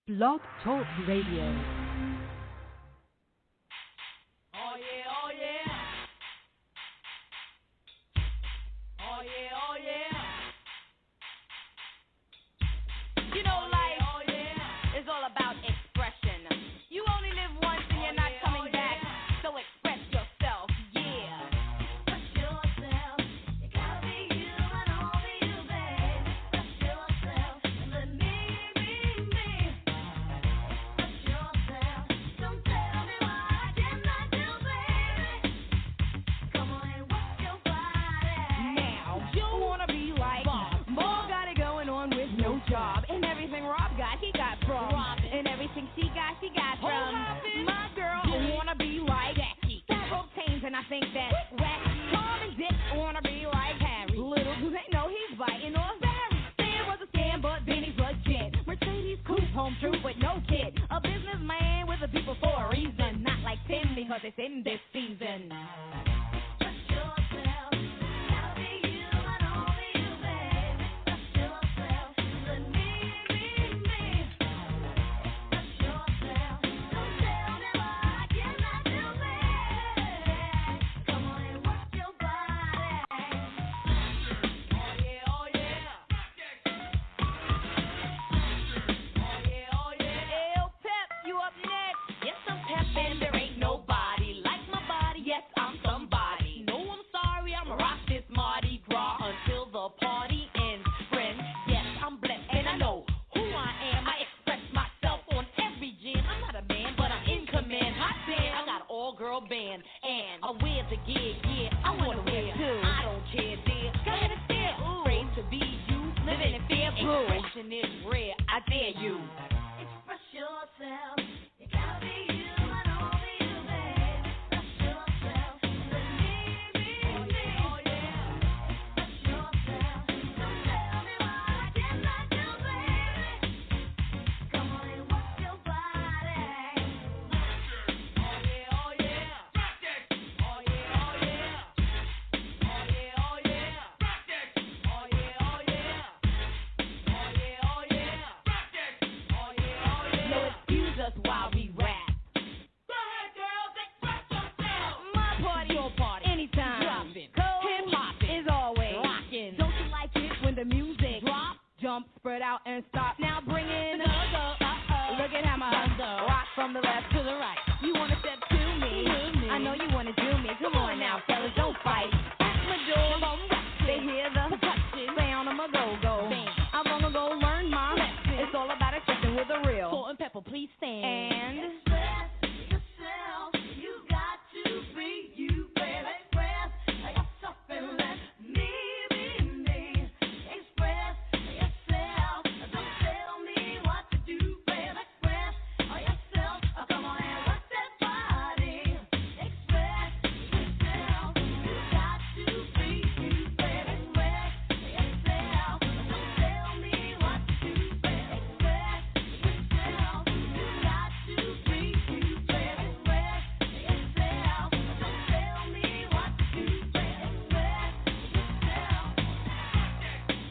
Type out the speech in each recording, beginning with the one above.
Blog Talk Radio. Oh yeah, oh yeah. Oh yeah, oh yeah. You know, life is all about expression. You only live once and you're not coming back, so express yourself, yeah. Express yourself. You gotta be you and only you, babe. Express yourself and let me be me. Express yourself. Don't tell me what I cannot do, baby. Come on and work your body. Now, you wanna be like Bob. Bob got it going on with no job. And everything Rob got, he got from. And everything she got from. My girl wanna be like Jackie. Got rope chains and I think that's whack. Tom and Dick wanna be like Harry. Little do they know he's biting off Barry. Stan was a scam, but Benny's legit. Mercedes coupe, home true with no kid. A businessman with the people for a reason. Not like Tim because it's in this season. Express yourself. Gotta be you and only you, babe. Express yourself. Let me be me. Express yourself. Don't tell me what I cannot do, baby. Come on and work your body. Oh yeah, oh yeah. Oh yeah, oh yeah. Ew, Pep, you up next? Yes, I'm Pep and there ain't nobody like my body. Yes, I'm somebody. No, I'm sorry, I'ma rock this Mardi Gras until the party ends. Friend, yes, I'm blessed and I know who I am. I express myself on every jam. I'm not a man, but I'm in command. Hot damn, I got an all-girl band and I wear the gig. Yeah, I wanna wear too. I don't care, dear. Go ahead and stare. Afraid to be you, living in fear. Expression is rare. I dare you. Express yourself. You gotta be you and only you, babe. Express yourself. Let me be me. Oh yeah. Express yourself. Don't tell me what I cannot do, baby. Come on and work your body. Oh yeah, oh yeah. Oh yeah, oh yeah. Oh yeah, oh yeah. Oh yeah, oh yeah. Oh yeah, oh yeah. Oh yeah, oh yeah. No excuse us while we rap. Go ahead, girls, express yourself. My party, your party, anytime. Dropping, hip hop is always rocking. Don't you like it when the music drop, jump, spread out and stop? Now bring in the go. Look at how my rock from the left to the right. You wanna step to me? I know you wanna do me. Come on now, fellas, don't fight. At my door, they hear the sound of my go-go. I'm gonna go learn my lesson. It's all about expressing with a real salt and pepper. Please stand. And express yourself. You got to be you, baby. Express yourself and let me be me. Express yourself. Don't tell me what to do, baby. Express yourself. Come on and work that body. Express yourself. You got to be you, baby. Express yourself. Don't tell me what to do, baby. Express yourself. You got to be you, baby. Express yourself. Don't tell me what to do, baby. Express yourself.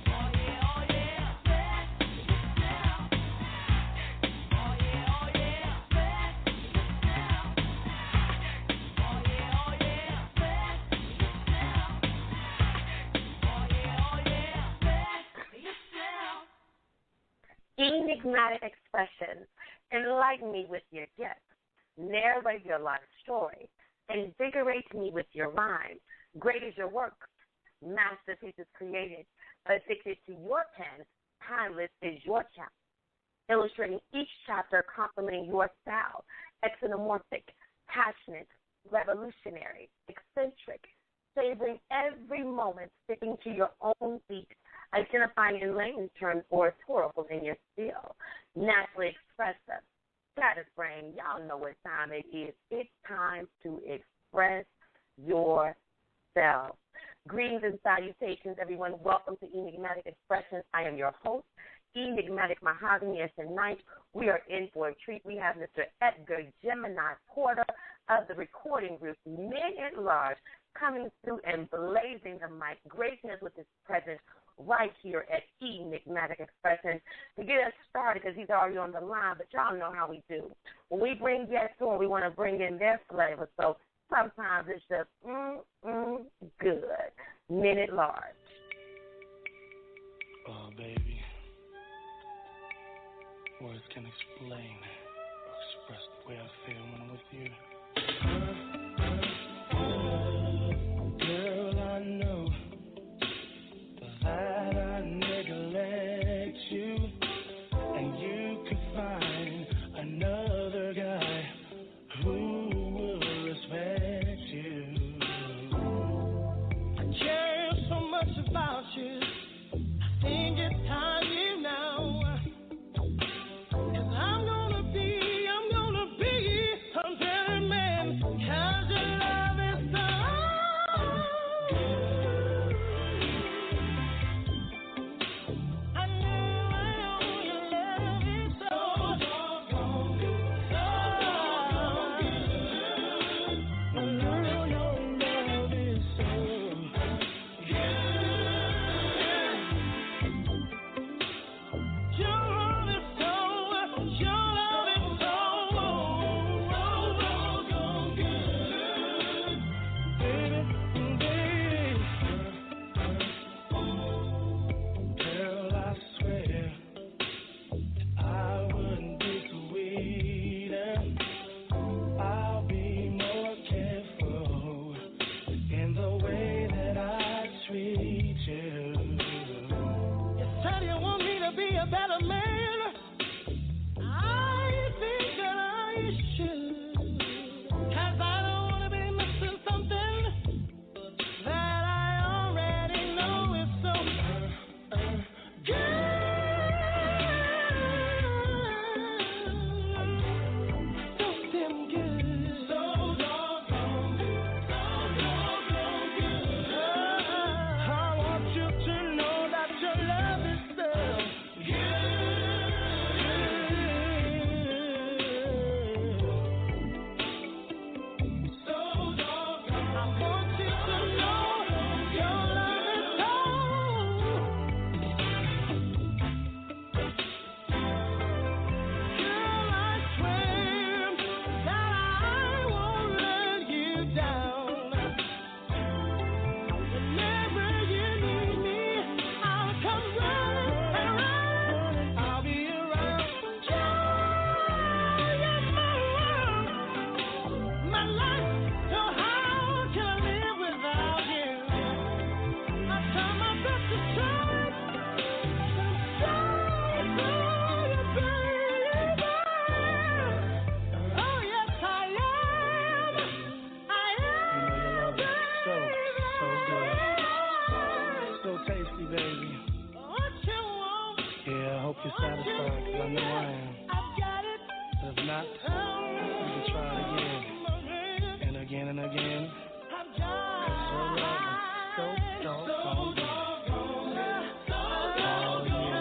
Oh yeah, oh yeah. Express yourself. Oh yeah, oh yeah. Express yourself. Oh yeah, oh yeah. Express yourself. Oh yeah, oh yeah. Express yourself. Enigmatic expression. Enlighten me with your gift. Narrate your life story. Invigorate me with your rhyme. Great is your work. Masterpieces created. Addicted to your pen. Timeless is your chapter. Illustrating each chapter, complementing your style. Exonomorphic, passionate, revolutionary, eccentric. Savoring every moment, sticking to your own beat. Identifying in layman's terms oratorical in your style. Naturally expressive. Status brain, y'all know what time it is. It's time to express yourself. Greetings and salutations, everyone. Welcome to Enigmatic Expressions. I am your host, Enigmatic Mahogany. And tonight we are in for a treat. We have Mr. Edgar Gemini Porter of the recording group Men at Large coming through and blazing the mic, gracing us with his presence right here at Enigmatic Expression to get us started because he's already on the line, but y'all know how we do. When we bring guests on, we want to bring in their flavor, so sometimes it's just good. Minute large. Oh, baby. Words can explain or express the way I feel when I'm with you. Girl, I know that I neglect you, and you could find another guy who will respect you. I care so much about you. I think it's time you know. I'm gonna be a better man, 'cause your love is so good. I know your love is so doggone good. I know your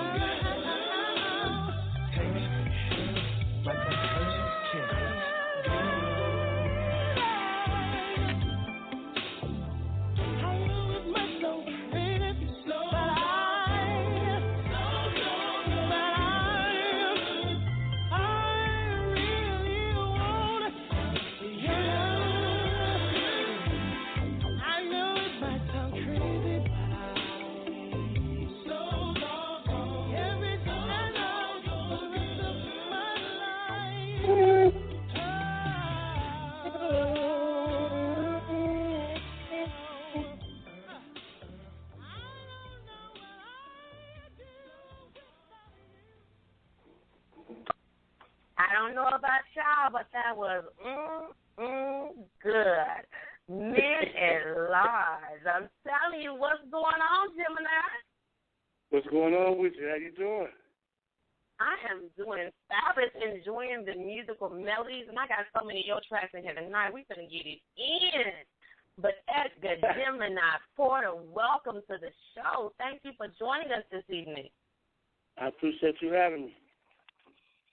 love is so I don't know about y'all, but that was good. Mid and large. I'm telling you, what's going on, Gemini? What's going on with you? How you doing? I am doing fabulous, enjoying the musical melodies, and I got so many of your tracks in here tonight. We're going to get it in. But Edgar, Gemini, Porter, welcome to the show. Thank you for joining us this evening. I appreciate you having me.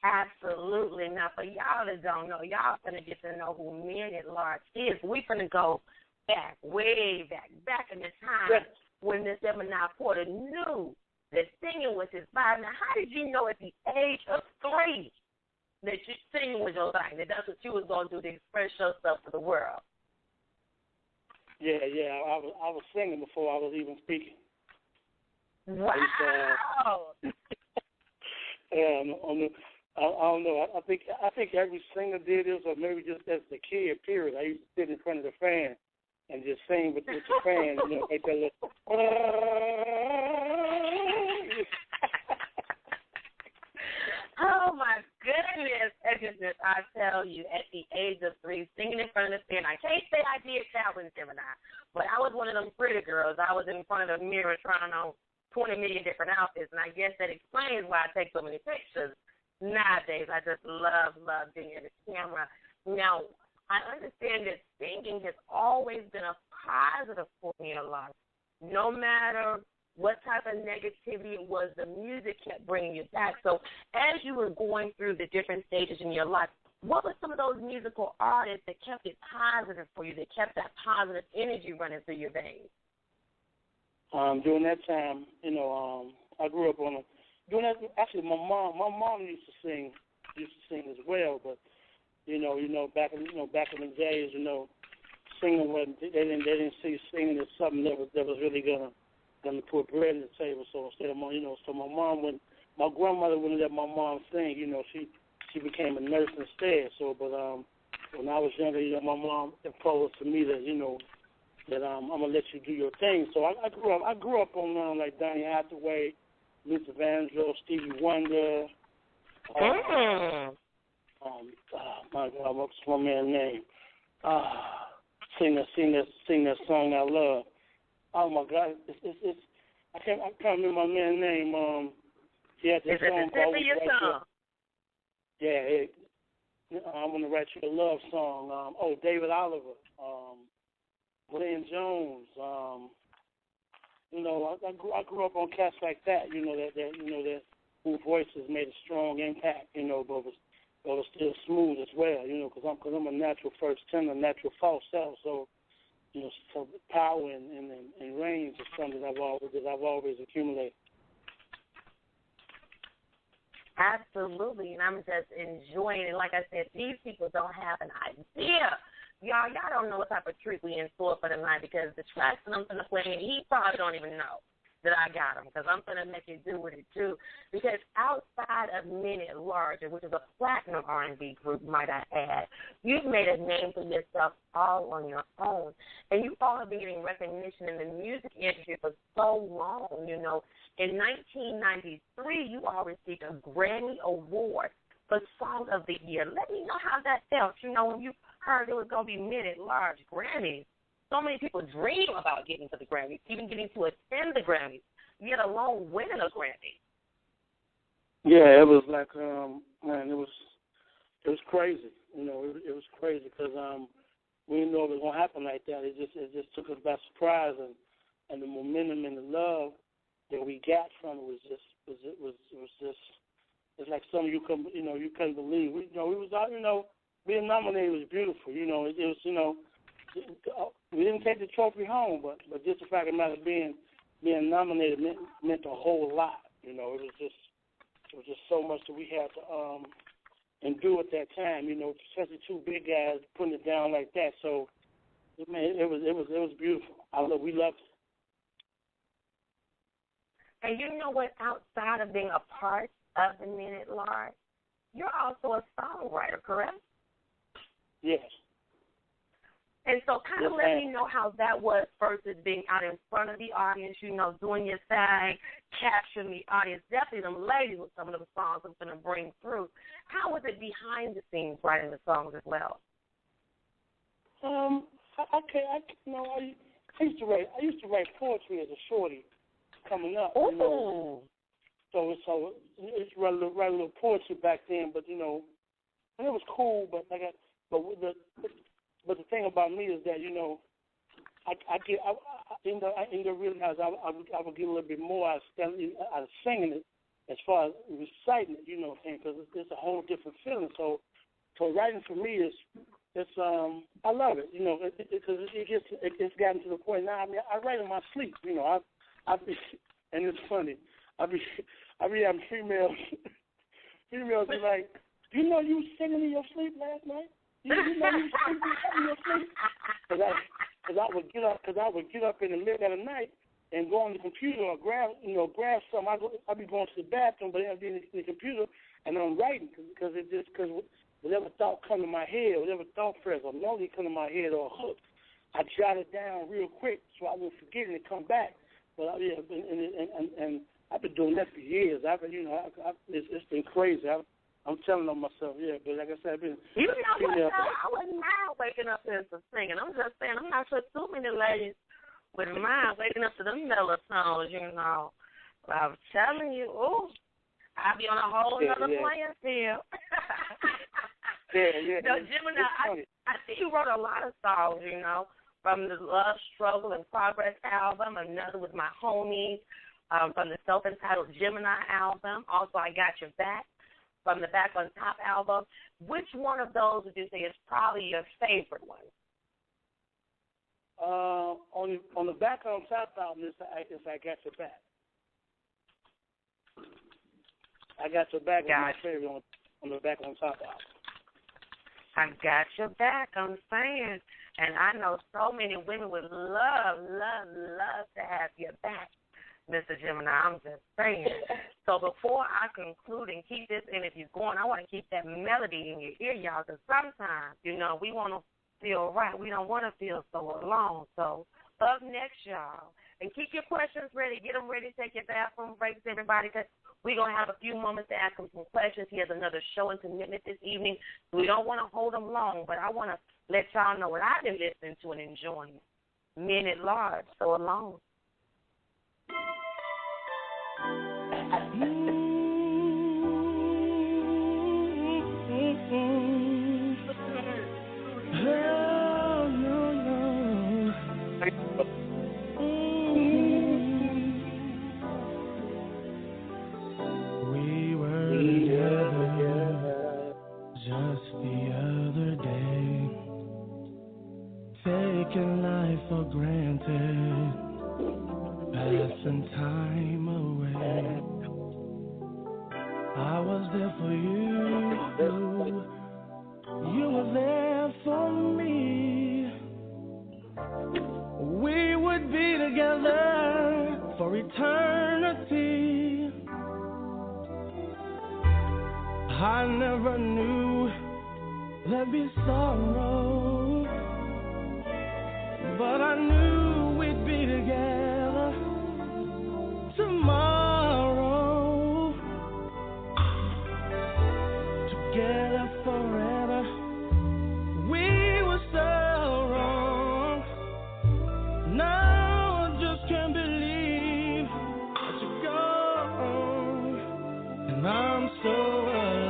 Absolutely. Now, for y'all that don't know, y'all going to get to know who Men at Large is. We're going to go back, way back in the time when Miss Emma Porter knew that singing was his vibe. Now, how did you know at the age of 3 that singing was your thing, that that's what you was going to do to express yourself to the world? Yeah. I was singing before I was even speaking. Wow. I don't know. I think every singer did this, or maybe just as a kid. Period. I used to sit in front of the fan and just sing with the fan, make that little. Oh my goodness! I tell you, at the age of 3, singing in front of the fan. I can't say I did that with Gemini, but I was one of them pretty girls. I was in front of the mirror trying on 20 million different outfits, and I guess that explains why I take so many pictures nowadays. I just love being in the camera. Now, I understand that singing has always been a positive for me in life. No matter what type of negativity it was, the music kept bringing you back. So as you were going through the different stages in your life, what were some of those musical artists that kept it positive for you, that kept that positive energy running through your veins? During that time, I grew up on during that. Actually, my mom used to sing as well. But back in the days, singing wasn't. They didn't see singing as something that was really gonna put bread on the table. So instead of so my mom my grandmother wouldn't let my mom sing. She became a nurse instead. So, but when I was younger, my mom imposed to me that that I'm gonna let you do your thing. So I grew up on like Donny Hathaway, Luther Vandross, Stevie Wonder. My God, what's my man's name? Sing that song I love. Oh my God, it's I can't remember my man's name. He had this song called I'm gonna write you a love song. David Oliver. Glenn Jones, I grew up on cats like that, that whose voices made a strong impact, but was still smooth as well, because I'm a natural first tenor, natural false self, so so power and range is something that I've always accumulated. Absolutely, and I'm just enjoying it. Like I said, these people don't have an idea. Y'all don't know what type of treat we in store for tonight, because the tracks that I'm going to play, he probably don't even know that I got him, because I'm going to make it do what it do. Because outside of Men at Large, which is a platinum R&B group, might I add, you've made a name for yourself all on your own. And you all have been getting recognition in the music industry for so long, In 1993, you all received a Grammy Award for Song of the Year. Let me know how that felt, when you heard it was going to be Men at Large Grammys. So many people dream about getting to the Grammys, even getting to attend the Grammys, yet alone winning a Grammy. Yeah, it was like, man, it was crazy. It was crazy because we didn't know it was going to happen like that. It just took us by surprise, and the momentum and the love that we got from it was just it's like something you couldn't believe. We was out, being nominated was beautiful. It was, we didn't take the trophy home, but just the fact of the matter being nominated meant a whole lot. It was just so much that we had to endure at that time. Especially two big guys putting it down like that. So, man, it was beautiful. We loved it. And you know what? Outside of being a part of the Men at Large, you're also a songwriter, correct? Yes. And so kind of let me know how that was versus being out in front of the audience, doing your thing, capturing the audience. Definitely them ladies with some of the songs I'm going to bring through. How was it behind the scenes writing the songs as well? I used to write poetry as a shorty coming up. Ooh. So I used to write a little poetry back then, but and it was cool. But the thing about me is that I realize I would get a little bit more out of singing it as far as reciting it, because it's a whole different feeling. So writing for me is it's I love it, you know, because it's gotten to the point now. I mean, I write in my sleep, you know. I be, and it's funny. I be having females be like, you know, you was singing in your sleep last night. You know, you was singing in your sleep. Because I would get up in the middle of the night and go on the computer or grab something. I'd be going to the bathroom, but I'd be in the computer and I'm writing because whatever thought come to my head, whatever thought phrase or melody come to my head or a hook, I jot it down real quick so I won't forget it and come back. But and I've been doing that for years. It's been crazy. I'm telling on myself, yeah. But like I said, I've been. You know what? I wouldn't mind waking up and singing. I'm just saying, I'm not sure too many ladies would mind waking up to them mellow songs, you know. But I'm telling you, I'll be on a whole other playing field. Yeah. No, Gemini, I see you wrote a lot of songs, you know, from the Love, Struggle, and Progress album. Another with my homies from the self-entitled Gemini album. Also, I Got Your Back from the Back on Top album. Which one of those would you say is probably your favorite one? On the Back on Top album is I Got Your Back. I Got Your Back is my favorite on the Back on Top album. I got your back, I'm saying. And I know so many women would love to have your back, Mr. Gemini. I'm just saying. So before I conclude and keep this interview going, I want to keep that melody in your ear, y'all, because sometimes, you know, we want to feel right. We don't want to feel so alone. So up next, y'all, and keep your questions ready. Get them ready. Take your bathroom breaks, everybody, because we're going to have a few moments to ask him some questions. He has another show and commitment this evening. We don't want to hold him long, but I want to let y'all know what I've been listening to and enjoying. Men at large, so alone. We were together just the other day, taking life for granted, passing time away. I was there for you, you were there for me. We would be together for eternity. I never knew there'd be sorrow, but I knew we'd be together tomorrow, together forever. We were so wrong. Now I just can't believe that you're gone, and I'm so alone.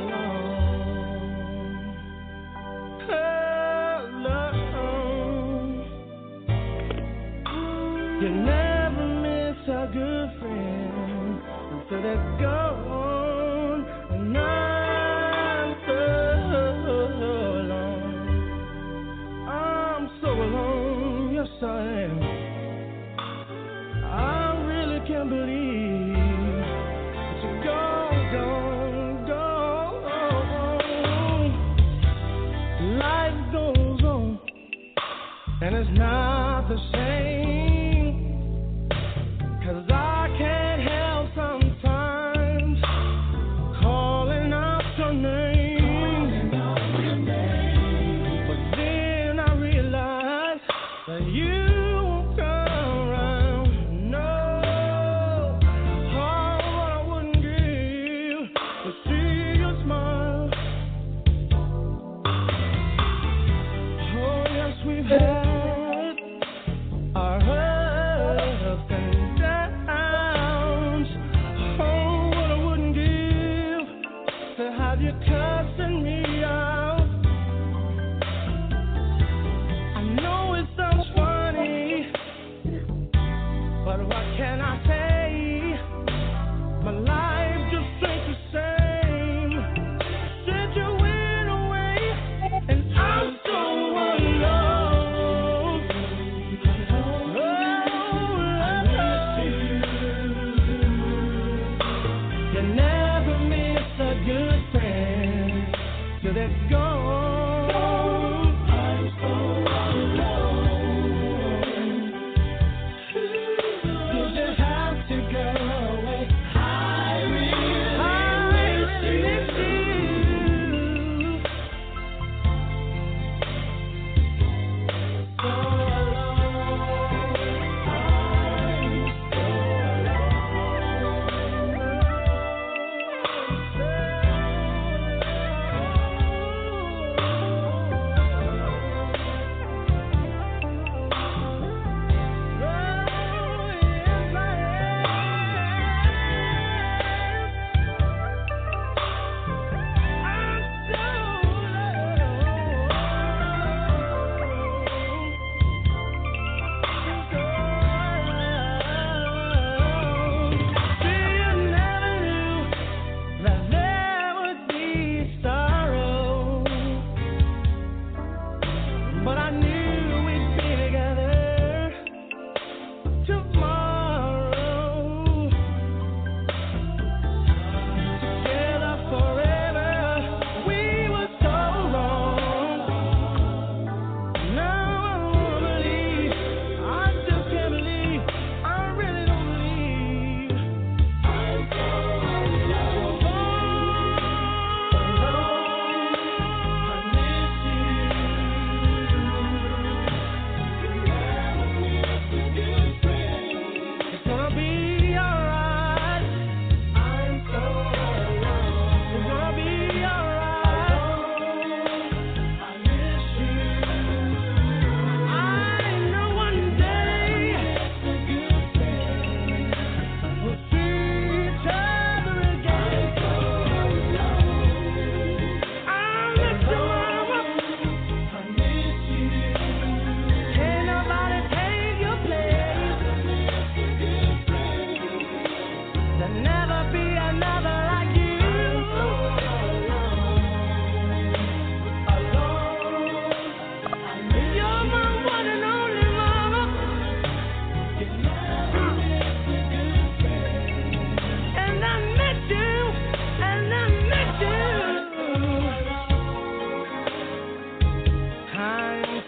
Let's go. I'm so alone. Did you have to go away? I really miss you. So alone. I'm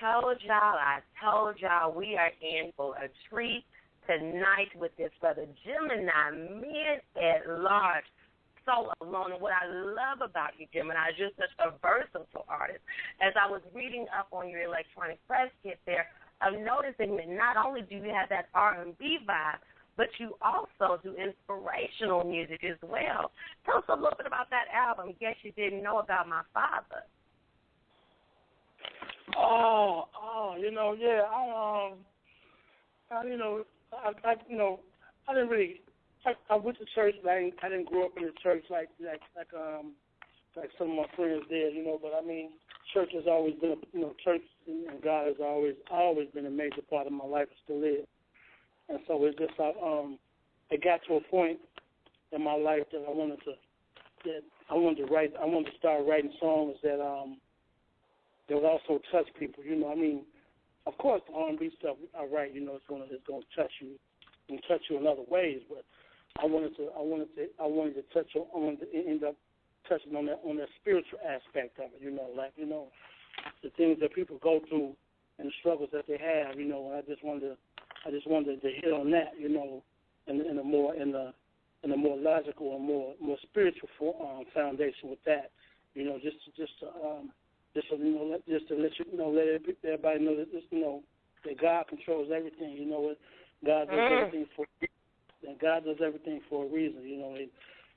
so I told y'all we are in for a treat tonight with this brother Gemini, men at large. So alone. And what I love about you, Gemini, is you're such a versatile artist. As I was reading up on your electronic press kit there, I'm noticing that not only do you have that R&B vibe, but you also do inspirational music as well. Tell us a little bit about that album. I guess you didn't know about my father. I didn't really. I went to church, but I didn't grow up in the church like some of my friends did, But I mean, church has always been, church and God has always been a major part of my life and still is. And so it's just, it got to a point in my life that I wanted to start writing songs that would also touch people. You know, I mean, of course, the R&B stuff I write, it's going to touch you and touch you in other ways. But I wanted to end up touching on that spiritual aspect of it. The things that people go through and the struggles that they have. And I just wanted to hit on that. In a more logical and more spiritual foundation with that. Just to let everybody know that that God controls everything. God does everything for a reason.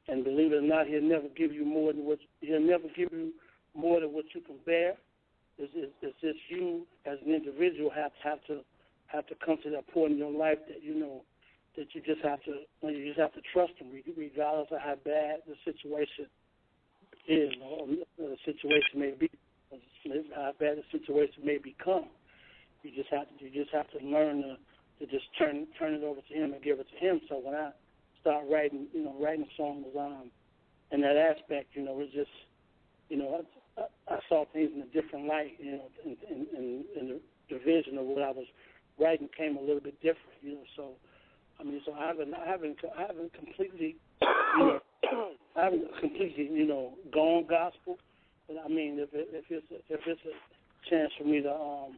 And believe it or not, He'll never give you more than what you can bear. It's just you as an individual have to come to that point in your life that that you just have to trust Him regardless of how bad the situation is or the situation may be, how bad the situation may become. You just have to learn to just turn it over to Him and give it to Him. So when I start writing songs in that aspect, it's just I saw things in a different light, in the vision of what I was writing came a little bit different, So I haven't completely, gone gospel. But I mean, if it's a chance for me to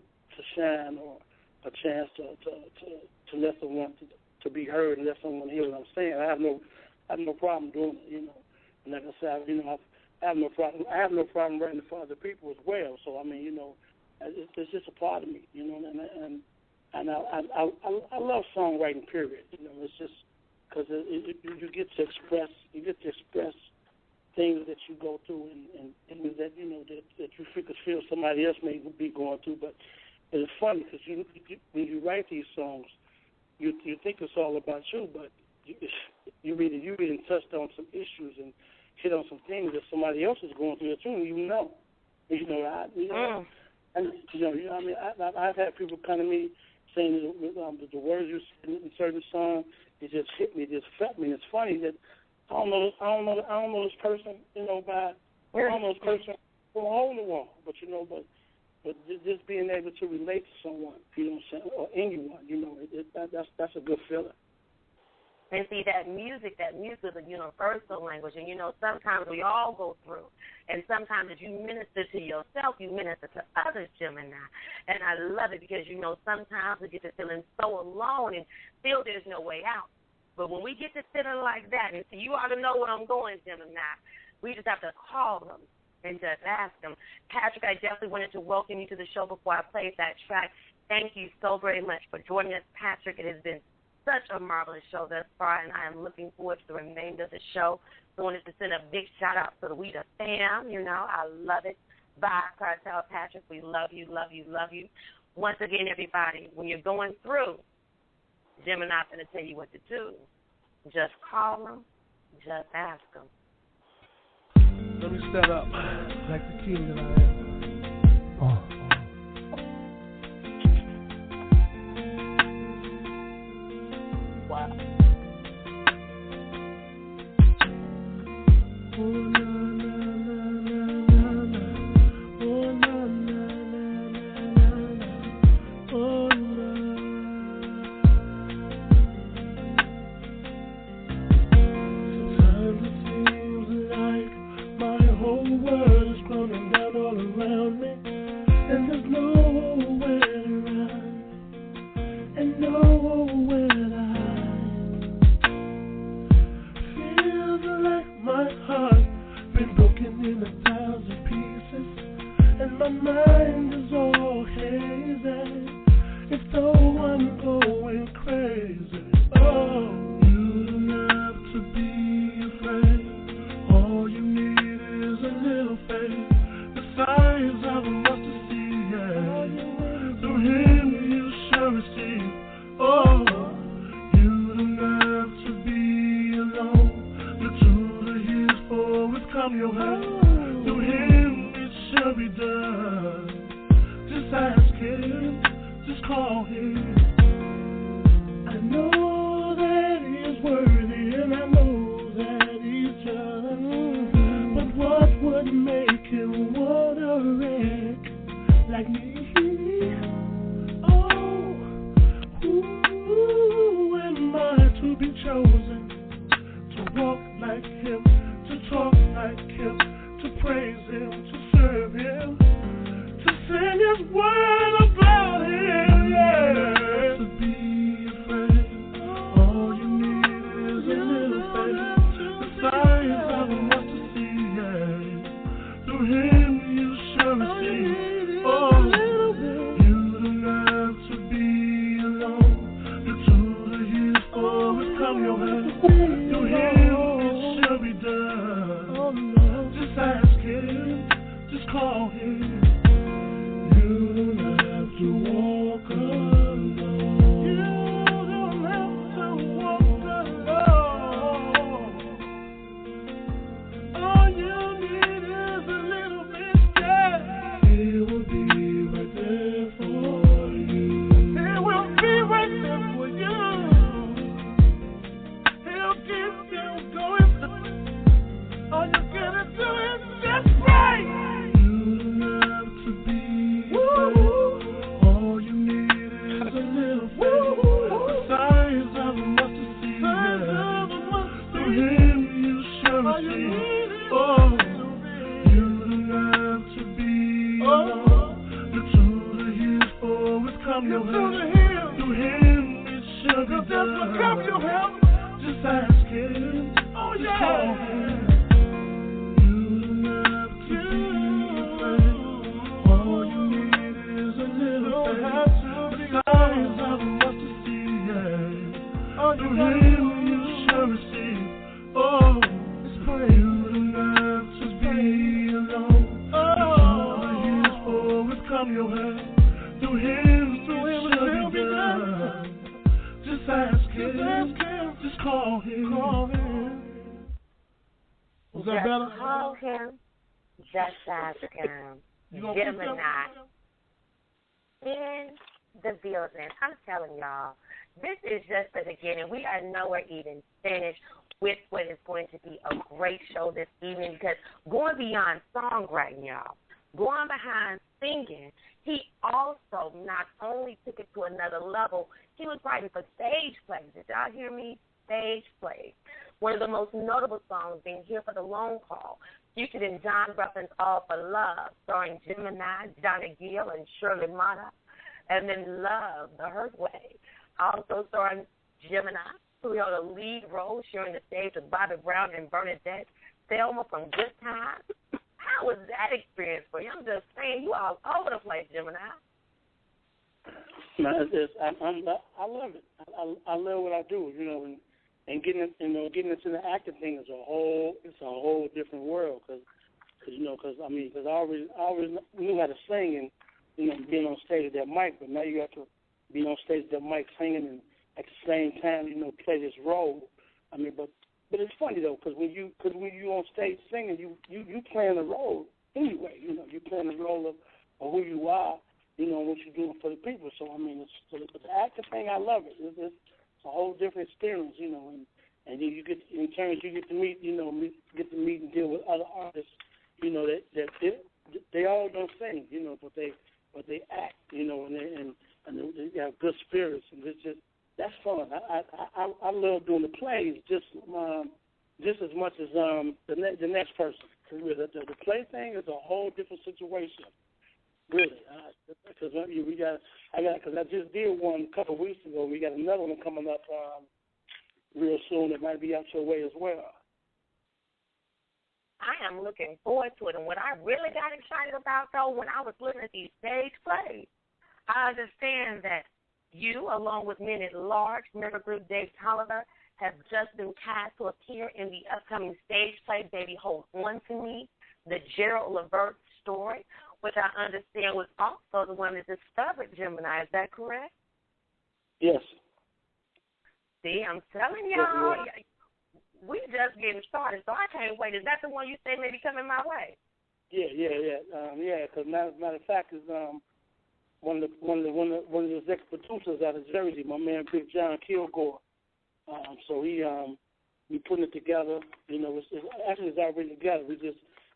shine or a chance to let someone to be heard and let someone hear what I'm saying, I have no problem doing it. And like I said, I have no problem. I have no problem writing for other people as well. So I mean, it's just a part of me, and I love songwriting. Period. It's just because you get to express things that you go through and things that that you feel somebody else may be going through. But it's funny because when you write these songs, you think it's all about you, but you really touched on some issues and hit on some things that somebody else is going through too. I've had people come to me saying the words you said in certain songs, it just hit me, it just felt me. And it's funny that I don't know this person, from a hole in the wall, but just being able to relate to someone, or anyone, that's a good feeling. And see, that music is a universal language. And, sometimes we all go through. And sometimes as you minister to yourself, you minister to others, Gemini. And I love it because, sometimes we get to feeling so alone and feel there's no way out. But when we get to feeling like that, and see, you ought to know where I'm going, Gemini, we just have to call them and just ask them. Patrick, I definitely wanted to welcome you to the show before I played that track. Thank you so very much for joining us, Patrick. It has been such a marvelous show thus far, and I am looking forward to the remainder of the show. So I wanted to send a big shout-out to the We the Fam. I love it. Bye, Cartel Patrick. We love you, love you, love you. Once again, everybody, when you're going through, Gemini's going to tell you what to do. Just call them. Just ask them. Let me stand up like the king that I am. Oh. Wow. Oh, na, na, na, na, na. Oh, na, na, na, na, na. Oh, na. Sometimes it seems like my whole world is crumbling down all around me, and there's nowhere to run, and nowhere to hide. Feels like my heart been broken in 1,000 pieces, and my mind is all hazy. It's so I'm going crazy. Oh, you don't have to be afraid. All you need is a little faith, the size of a mustard seed. Yeah. Through Him you shall receive. Oh, you don't have to be alone. Look to the hills, for it's come your way. Through Him it shall be done. call him. I know that he is worthy, and I know that he's just. But what would make him want a wreck like me? Oh, who am I to be chosen? To walk like him, to talk like him, to praise him, to serve him, to sing his word about him, yeah. To be a friend, all you need is a little faith. The signs of a mustard seed, yeah. Through him you shall receive. Oh, you don't have to be alone. Look to the hills, for it come your way. Through him it shall be done. Just ask him, just call him. You don't have to walk alone. You don't have to walk alone. All you need is a little bit, yeah. He will be right there for you. He will be right there for you. He'll keep you going. All you gotta do is just pray. You don't have to be afraid. All you need is a little faith. The size of a mustard seed. Through him you shall receive. Oh, you don't have to be alone. Look to the hills, for it come your way. Through him it shall be done. Just ask him. Oh, just call him. You don't have to be afraid. All you need is a little faith. The size of a mustard seed, yeah. Through him you shall receive. Oh, let's pray. You don't have to be alone. Look to the hills, for it come your way. Through him it shall be done. Just ask him. Just call him. Was that better? Just call him. Just ask him. Gemini in the building. I'm telling y'all, this is just the beginning. We are nowhere even finished with what is going to be a great show this evening, because going beyond songwriting, y'all, going behind singing, he also not only took it to another level, he was writing for stage plays. Did y'all hear me? Stage plays. One of the most notable songs being Here for the Long Haul, featured in John Bruffin's All for Love, starring Gemini, Johnny Gill, and Shirley Mata, and then Love, The Hurt Way, also starring Gemini, who held a lead role sharing the stage with Bobby Brown and Bernadette Thelma from Good Times. How was that experience for you? I'm just saying, you all over the place, Gemini. No, I love it. I love what I do, and getting into the acting thing is a whole different world, because I always knew how to sing and being on stage with that mic, but now you have to be on stage with that mic singing and at the same time play this role. But it's funny though, because when you on stage singing, you playing the role anyway. You're playing the role of who you are, what you're doing for the people. So the acting thing, I love it. It's a whole different experience, and you get in turns you get to meet, and deal with other artists, that they all don't sing, but they act, and they have good spirits, and that's fun. I love doing the plays just as much as the next person. The play thing is a whole different situation. Really, because I just did one a couple of weeks ago. We got another one coming up real soon. It might be out your way as well. I am looking forward to it. And what I really got excited about, though, when I was looking at these stage plays, I understand that you, along with men at large, member group Dave Tolliver, have just been cast to appear in the upcoming stage play Baby Hold On to Me, the Gerald Levert story, which I understand was also the one that discovered Gemini. Is that correct? Yes. See, I'm telling y'all, we just getting started, so I can't wait. Is that the one you say may be coming my way? Yeah. Because matter of fact, is one of the exec producers out of Jersey, my man Big John Kilgore. So we putting it together. You know, it's already together.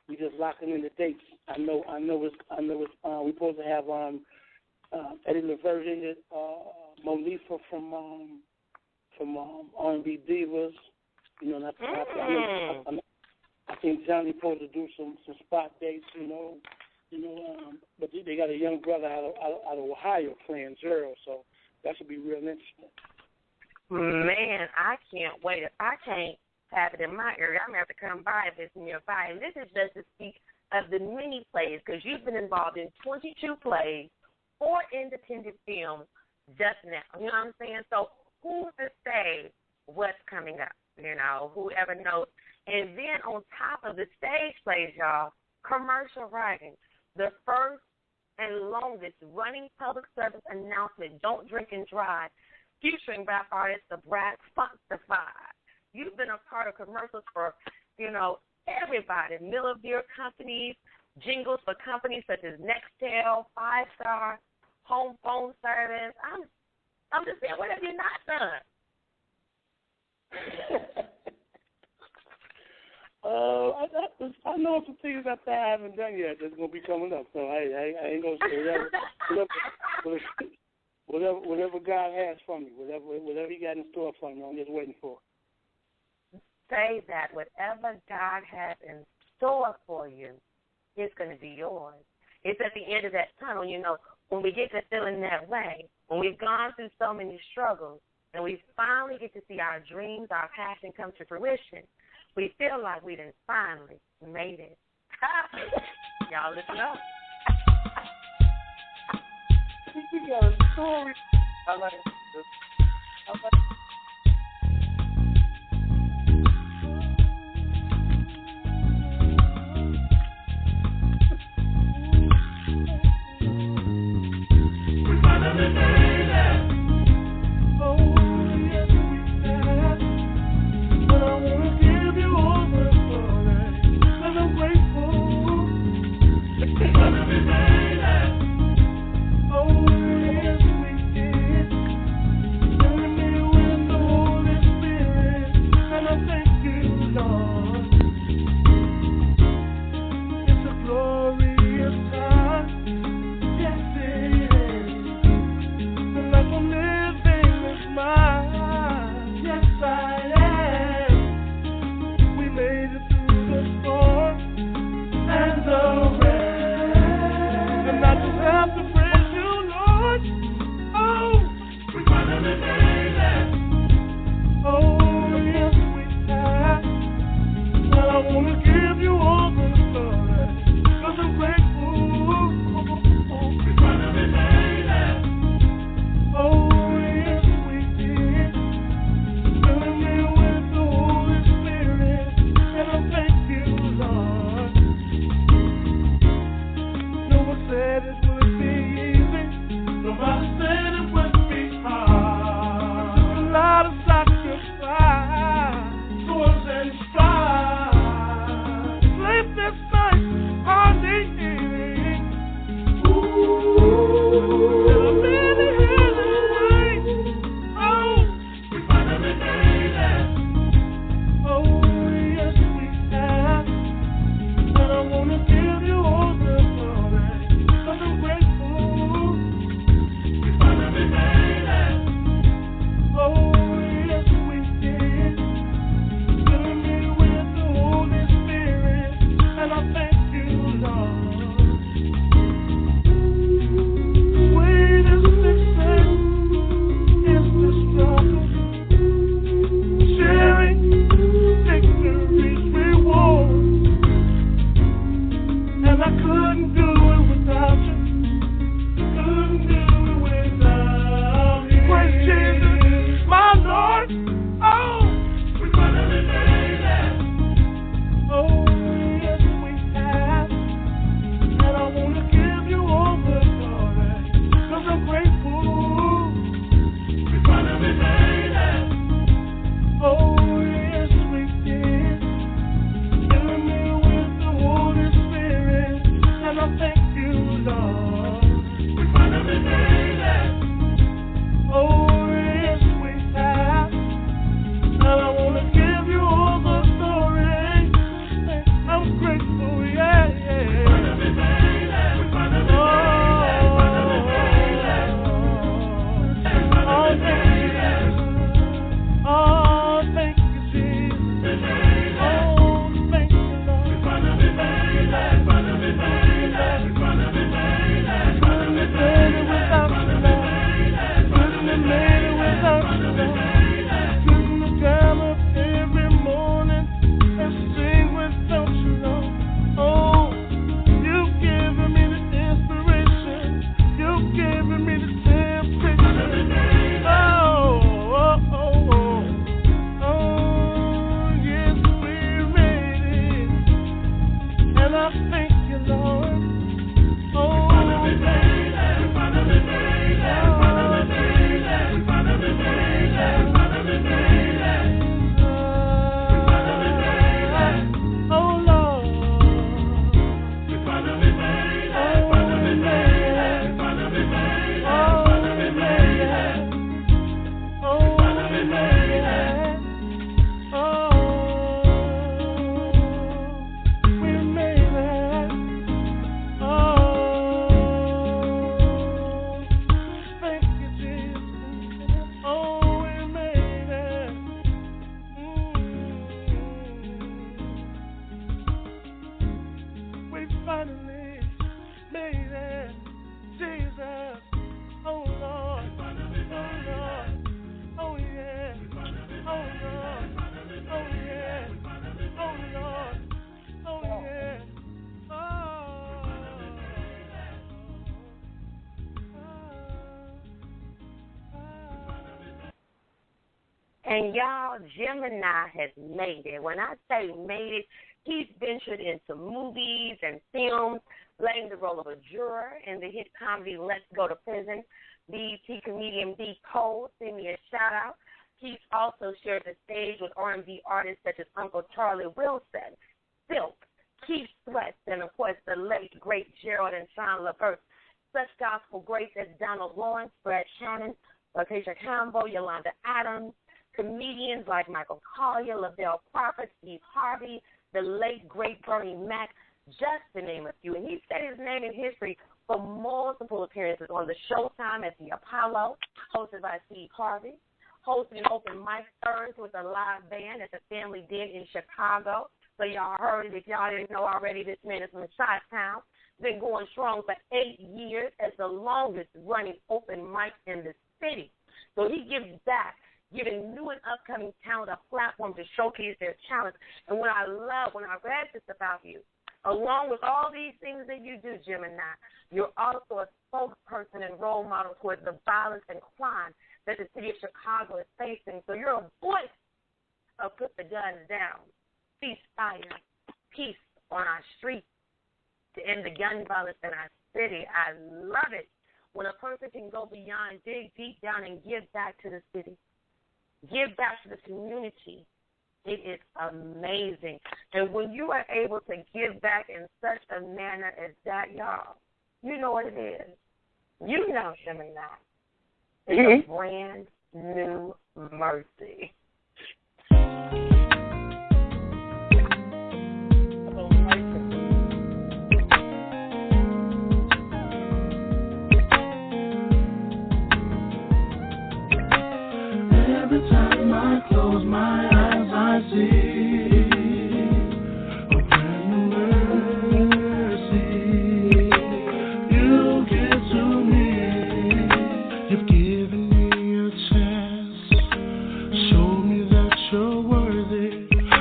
We just locking in the dates. I know it's we supposed to have Eddie LaVerge, Monifa from R&B Divas. You know, I think Johnny supposed to do some spot dates. But they got a young brother out of Ohio playing Zero, so that should be real interesting. Man, I can't wait. If I can't have it in my area, I'm going to have to come by if it's nearby. And this is just to speak of the mini plays, because you've been involved in 22 plays, 4 independent films just now. You know what I'm saying? So who's to say what's coming up? You know, whoever knows. And then on top of the stage plays, y'all, commercial writing. The first and longest running public service announcement, Don't Drink and Drive, featuring rap artist the Brad Funkified. You've been a part of commercials for, everybody, Miller Beer companies, jingles for companies such as Nextel, 5-Star, Home Phone Service. I'm just saying, what have you not done? I know some things that I haven't done yet that's going to be coming up, so I ain't going to say whatever God has for me, whatever He got in store for me, I'm just waiting for. Say that whatever God has in store for you, it's going to be yours. It's at the end of that tunnel, when we get to feeling that way, when we've gone through so many struggles, and we finally get to see our dreams, our passion come to fruition, we feel like we done finally made it. Y'all listen up. We got a story. I like this. We finally made it. Oh, yes, we have. But I want to give you all the story, 'cause I'm grateful. We finally made it. Oh, yes, we did. Filling me with the Holy Spirit, and I thank you, Lord. It's a glorious time. Yes, it is. The life I'm living is mine. Yes, I am. We made it through the storm and the rain, and I just have to praise you, Lord. Oh, we finally made it. Oh, yes, we have. Well, I want to give you all the glory, 'cause I'm grateful. We finally made it. Oh, yes, we did. Filling me with the Holy Spirit, and I thank you, Lord. No one said it would be easy. Nobody said it would be hard. Took a lot of sacrifice, swords and strife. Sleepless nights, hardly eating. Ooh, and I really had to wait. Oh, we finally made it. Oh, yes, we have. And I want to give you all the glory, 'cause I'm grateful. And y'all, Gemini has made it. When I say made it, he's ventured into movies and films, playing the role of a juror in the hit comedy Let's Go to Prison. BET comedian B. Cole, send me a shout-out. He's also shared the stage with R&B artists such as Uncle Charlie Wilson, Silk, Keith Sweat, and, of course, the late, great Gerald and Sean LaBerge. Such gospel greats as Donald Lawrence, Brad Shannon, Lakeisha Campbell, Yolanda Adams, comedians like Michael Collier, Lavelle Crawford, Steve Harvey, the late, great Bernie Mac, just to name a few. And he said his name in history for multiple appearances on the Showtime at the Apollo, hosted by Steve Harvey, hosting an open mic Thursday with a live band at the Family Den in Chicago. So y'all heard it. If y'all didn't know already, this man is from Chi-Town. Been going strong for 8 years as the longest running open mic in the city. So he gives back, giving new and upcoming talent a platform to showcase their talents. And what I love when I read this about you, along with all these things that you do, Gemini, you're also a spokesperson and role model towards the violence and crime that the city of Chicago is facing. So you're a voice of put the guns down, ceasefire, peace on our streets, to end the gun violence in our city. I love it when a person can go beyond, dig deep down, and give back to the city, give back to the community. It is amazing. And when you are able to give back in such a manner as that, y'all, you know what it is. You know, Gemini. It's a brand new mercy. Every time I close my eyes, I see a brand new mercy. You give to me. You've given me a chance. Show me that you're worthy,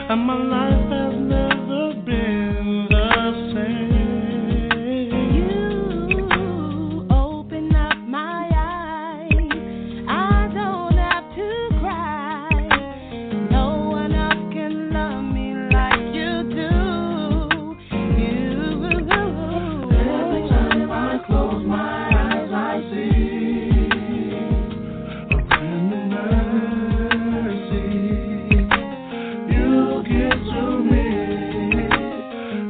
and my life has never been the same. You open up my eyes. I don't have to cry. No one else can love me like you do. Every time I close my eyes, I see a brand new mercy. You give to me.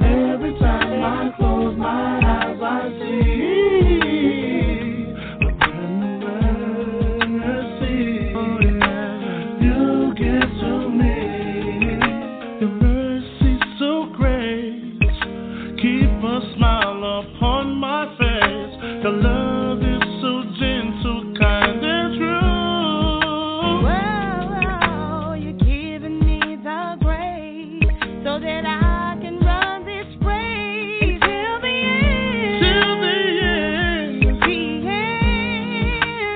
Every time I close my eyes, I see a brand new mercy. You give to me. Your mercy so great, keep a smile upon my face. Your love is so gentle, kind and true. Well, you're giving me the grace so that I can run this race till the end. Till the end.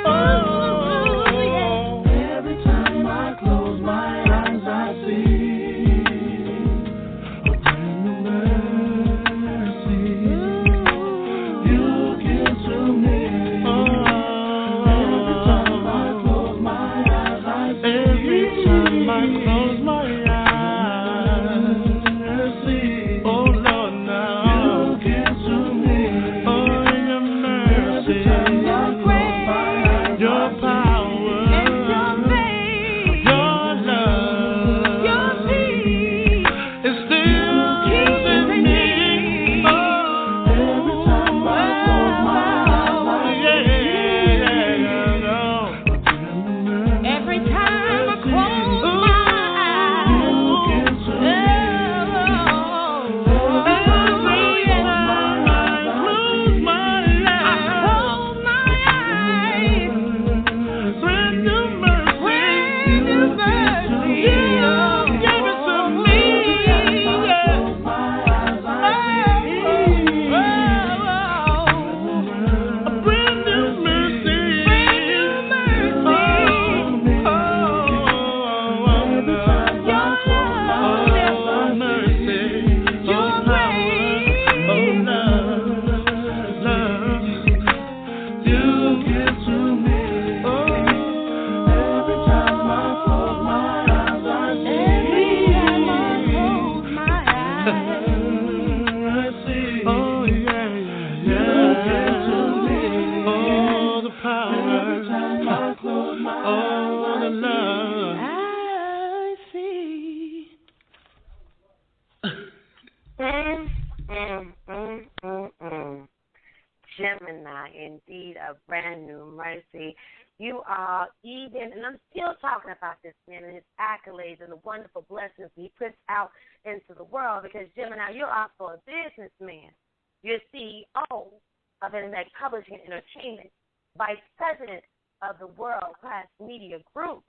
Oh, Every time I close my eyes, I see a brand new mercy. You give to me. Gemini, indeed a brand new mercy. You are even, and I'm still talking about this man and his accolades and the wonderful blessings he puts out into the world, because Gemini, you're also a businessman. You're CEO of Enigmatic Publishing and Entertainment, Vice President of the World Class Media Group.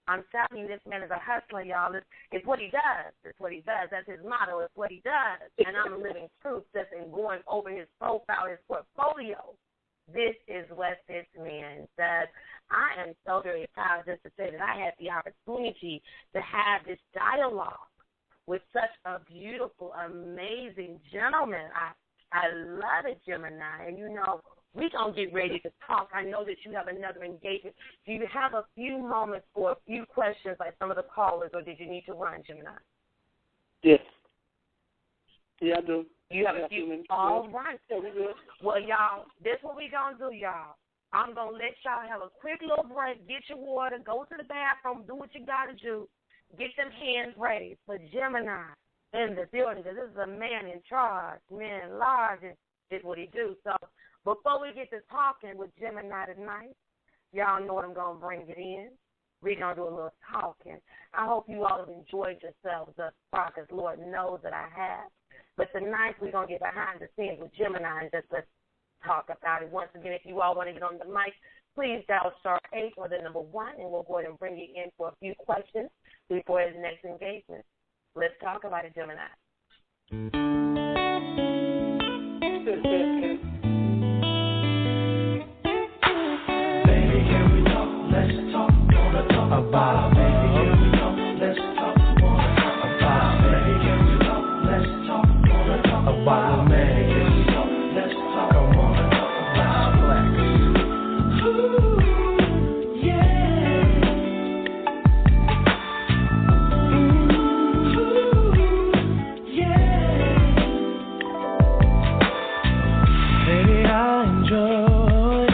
I'm telling you, this man is a hustler, y'all. It's what he does. It's what he does. That's his motto. It's what he does. And I'm living proof just in going over his profile, his portfolio. This is what this man does. I am so very proud just to say that I had the opportunity to have this dialogue with such a beautiful, amazing gentleman. I love it, Gemini. And, you know, we're going to get ready to talk. I know that you have another engagement. Do you have a few moments for a few questions like some of the callers, or did you need to run, Gemini? Yes. Yeah, I do. You have a few? All right. Well, y'all, this is what we're going to do, y'all. I'm going to let y'all have a quick little break, get your water, go to the bathroom, do what you got to do, get them hands raised for Gemini in the building, because this is a man in charge, man large, and is what he do. So before we get to talking with Gemini tonight, y'all know what I'm going to bring it in. We're going to do a little talking. I hope you all have enjoyed yourselves thus far, because Lord knows that I have. But tonight we're going to get behind the scenes with Gemini and just let's talk about it. Once again, if you all want to get on the mic, please dial *8 or the number 1, and we'll go ahead and bring you in for a few questions before his next engagement. Let's talk about it, Gemini. Baby, can we talk? Let's talk. Wanna talk about it. Baby, can we talk? Let's talk. Wanna talk about it. Baby, can we talk? Let's talk. Wanna talk about it. Baby, can we talk? Let's talk. I wanna talk about flex. Ooh, yeah. Ooh, yeah. Baby, I enjoy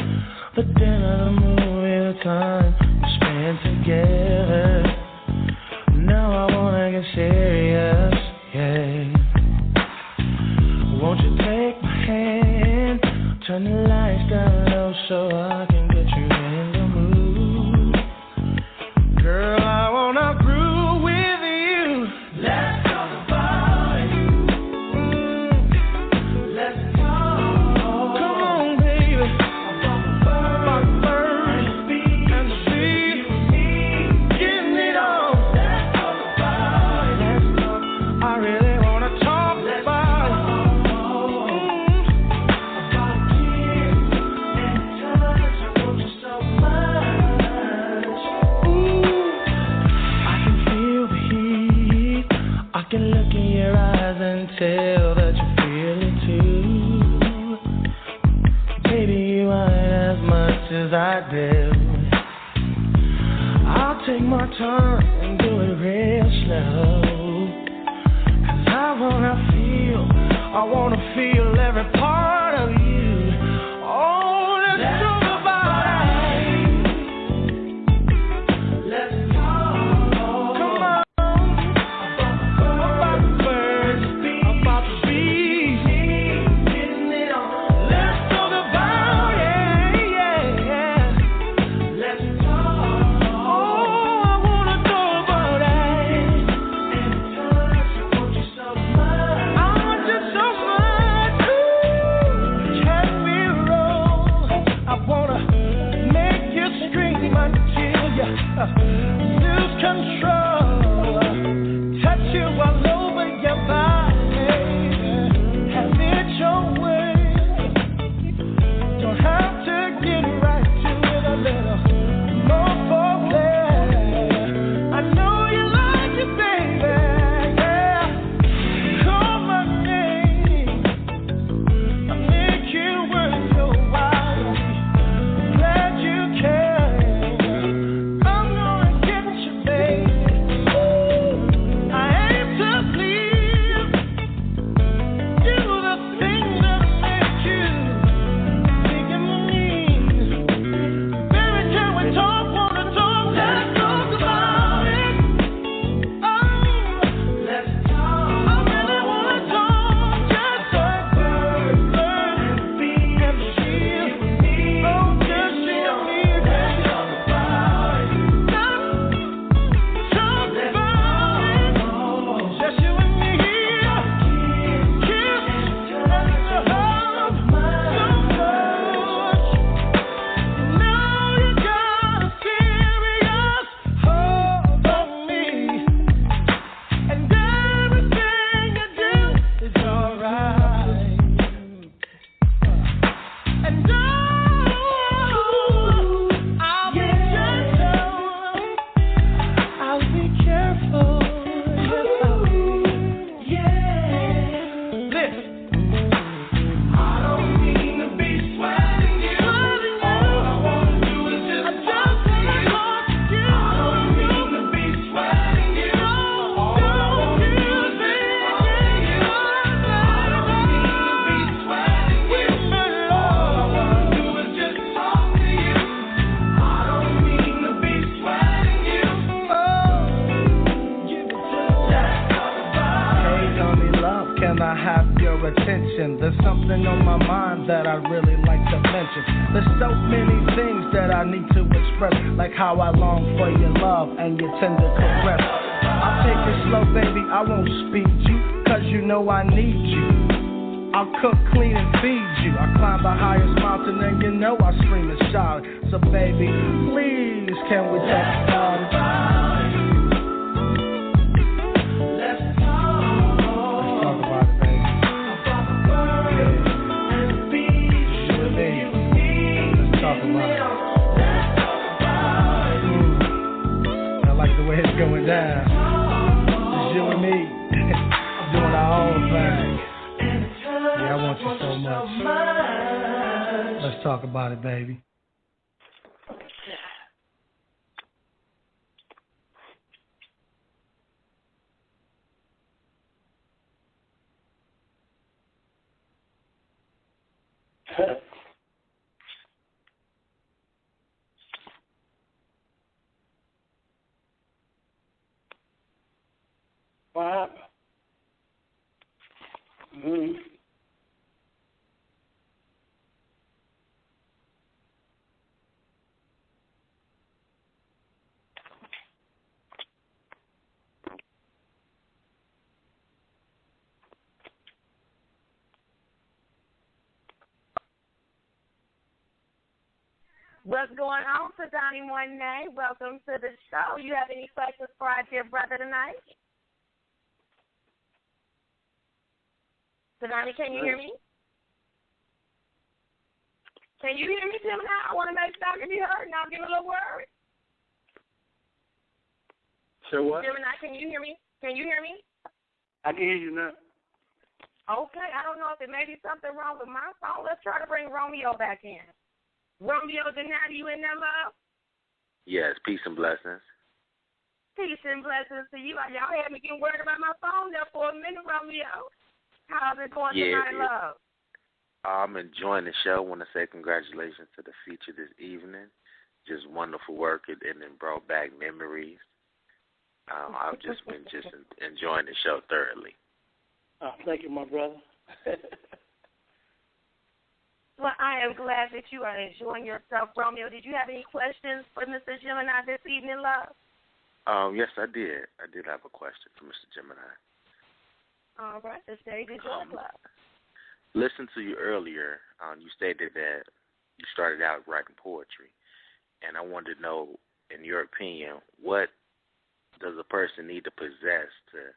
the dinner, the movie, the time we spend together. Now I wanna get serious, yeah. Won't you take my hand, turn the lights down low so I can get you in the mood. Girl, I wanna groove with you. Let's talk about it. Let's talk. Come on, baby. About the birds and the bees, you and me, getting it on. Let's talk about it. Let's talk. I really wanna talk about it. About kiss and touch. I want you so much. Ooh, I can feel the heat. I can look in your eyes and tell that you feel it too. Baby, you ain't as much as I do. I'll take my time and do it real slow. 'Cause I wanna feel every part of you. Oh, let's talk about it. Let's talk. Come on. About the birds, about the bees, getting it on. Let's talk about it, yeah. Let's talk. Oh, I wanna talk about it. And touch, I want you so much. I want you so much. expression. There's so many things that I need to express, like how I long for your love and your tender caress. I'll take it slow, baby, I won't speed you, cause you know I need you. I'll cook, clean, and feed you. I climb the highest mountain and you know I scream and shout. So baby, please, can we talk about it? Let's talk about it, baby. Let's talk about it. I like the way it's going down. It's you and me doing our own thing. Yeah, I want you so much. Let's talk about it, baby. What? What's going on, Sadani Monet? Welcome to the show. You have any questions for our dear brother tonight? Sadani, can you hear me? Can you hear me, Gemini? I want to make sure I can be heard, and I'll get a little worried. So what? Gemini, can you hear me? Can you hear me? I can hear you now. Okay, I don't know if it may be something wrong with my phone. Let's try to bring Romeo back in. Romeo, Denati, you in there, love? Yes, peace and blessings. Peace and blessings to you. Y'all had me getting worried about my phone there for a minute, Romeo. How's it going tonight, love? I'm enjoying the show. I want to say congratulations to the feature this evening. Just wonderful work, and it brought back memories. I've just been enjoying the show thoroughly. Thank you, my brother. Well, I am glad that you are enjoying yourself, Romeo. Did you have any questions for Mr. Gemini this evening, love? Yes, I did. I did have a question for Mr. Gemini. All right, the stage is yours, love. Listened to you earlier. You stated that you started out writing poetry, and I wanted to know, in your opinion, what does a person need to possess to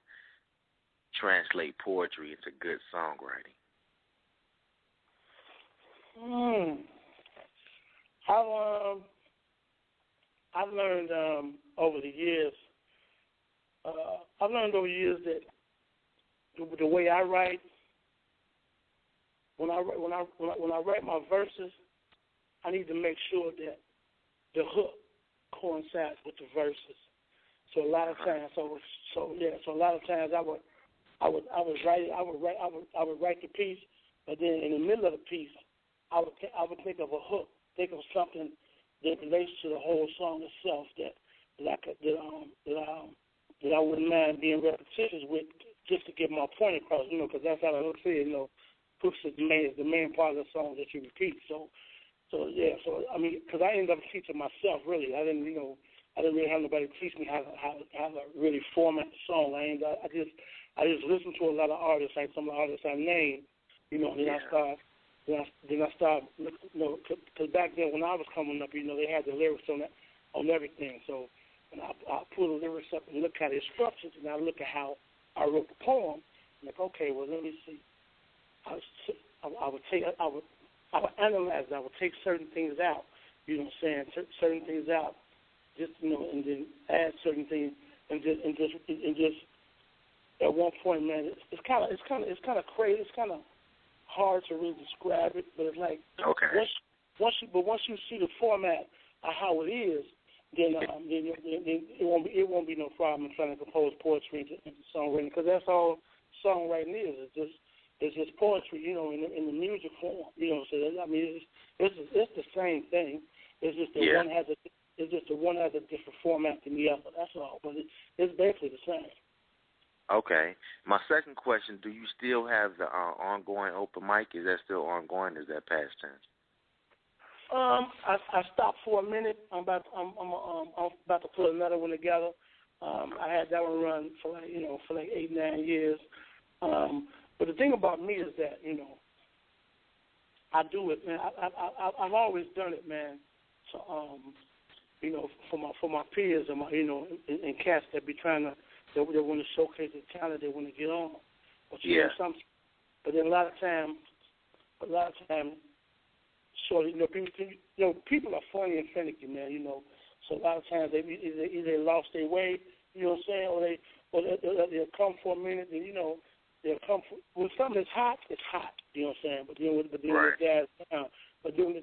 translate poetry into good songwriting? I've learned over the years. That the way I write, when I write my verses, I need to make sure that the hook coincides with the verses. So a lot of times, I would write the piece, but then in the middle of the piece, I would think of a hook, think of something that relates to the whole song itself that I wouldn't mind being repetitious with, just to get my point across, because that's how I look at it, hooks is the main part of the song that you repeat. So I mean, because I ended up teaching myself really. I didn't really have nobody teach me how to really format the song. I just listened to a lot of artists, like some of the artists I named, Then I started, because back then when I was coming up, they had the lyrics on everything. So when I pull the lyrics up and look at the instructions, and I look at how I wrote the poem, I'm like, okay, well, let me see. I would analyze it. I would take certain things out, certain things out, just and then add certain things, and just at one point, man, it's kind of crazy. It's kind of hard to really describe it, but it's like once you see the format of how it is, then it won't be no problem trying to compose poetry into songwriting, because that's all songwriting is. It's just poetry, in the music form. So I mean, it's the same thing. It's just that one has a different format than the other. That's all, but it's basically the same. Okay. My second question, do you still have the ongoing open mic? Is that still ongoing? Is that past tense? I stopped for a minute. I'm about to put another one together. I had that one run for like 8-9 years. But the thing about me is that I do it, man. I've always done it, man. So for my peers and my and cats that be trying to they want to showcase their talent, they want to get on. But but then a lot of time, so people are funny and finicky, man. So a lot of times they either lost their way, you know what I'm saying, or they'll come for a minute, and they'll come for, when something is hot, it's hot, you know what I'm saying. But then when the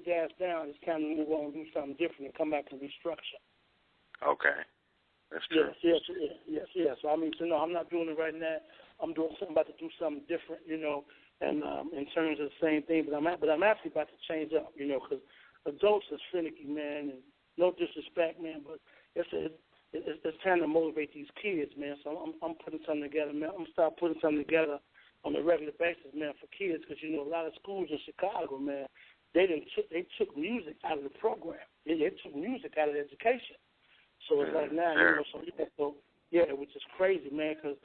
dad's down, it's time to move on and do something different and come back and restructure. Okay, that's true. Yes. So I'm not doing it right now. I'm about to do something different, and in terms of the same thing. But I'm actually about to change up, because adults is finicky, man, and no disrespect, man, but it's time to motivate these kids, man. So I'm putting something together, man. I'm gonna start putting something together on a regular basis, man, for kids, because a lot of schools in Chicago, man, they took music out of the program. They took music out of education. So it's like now, which is crazy, man, because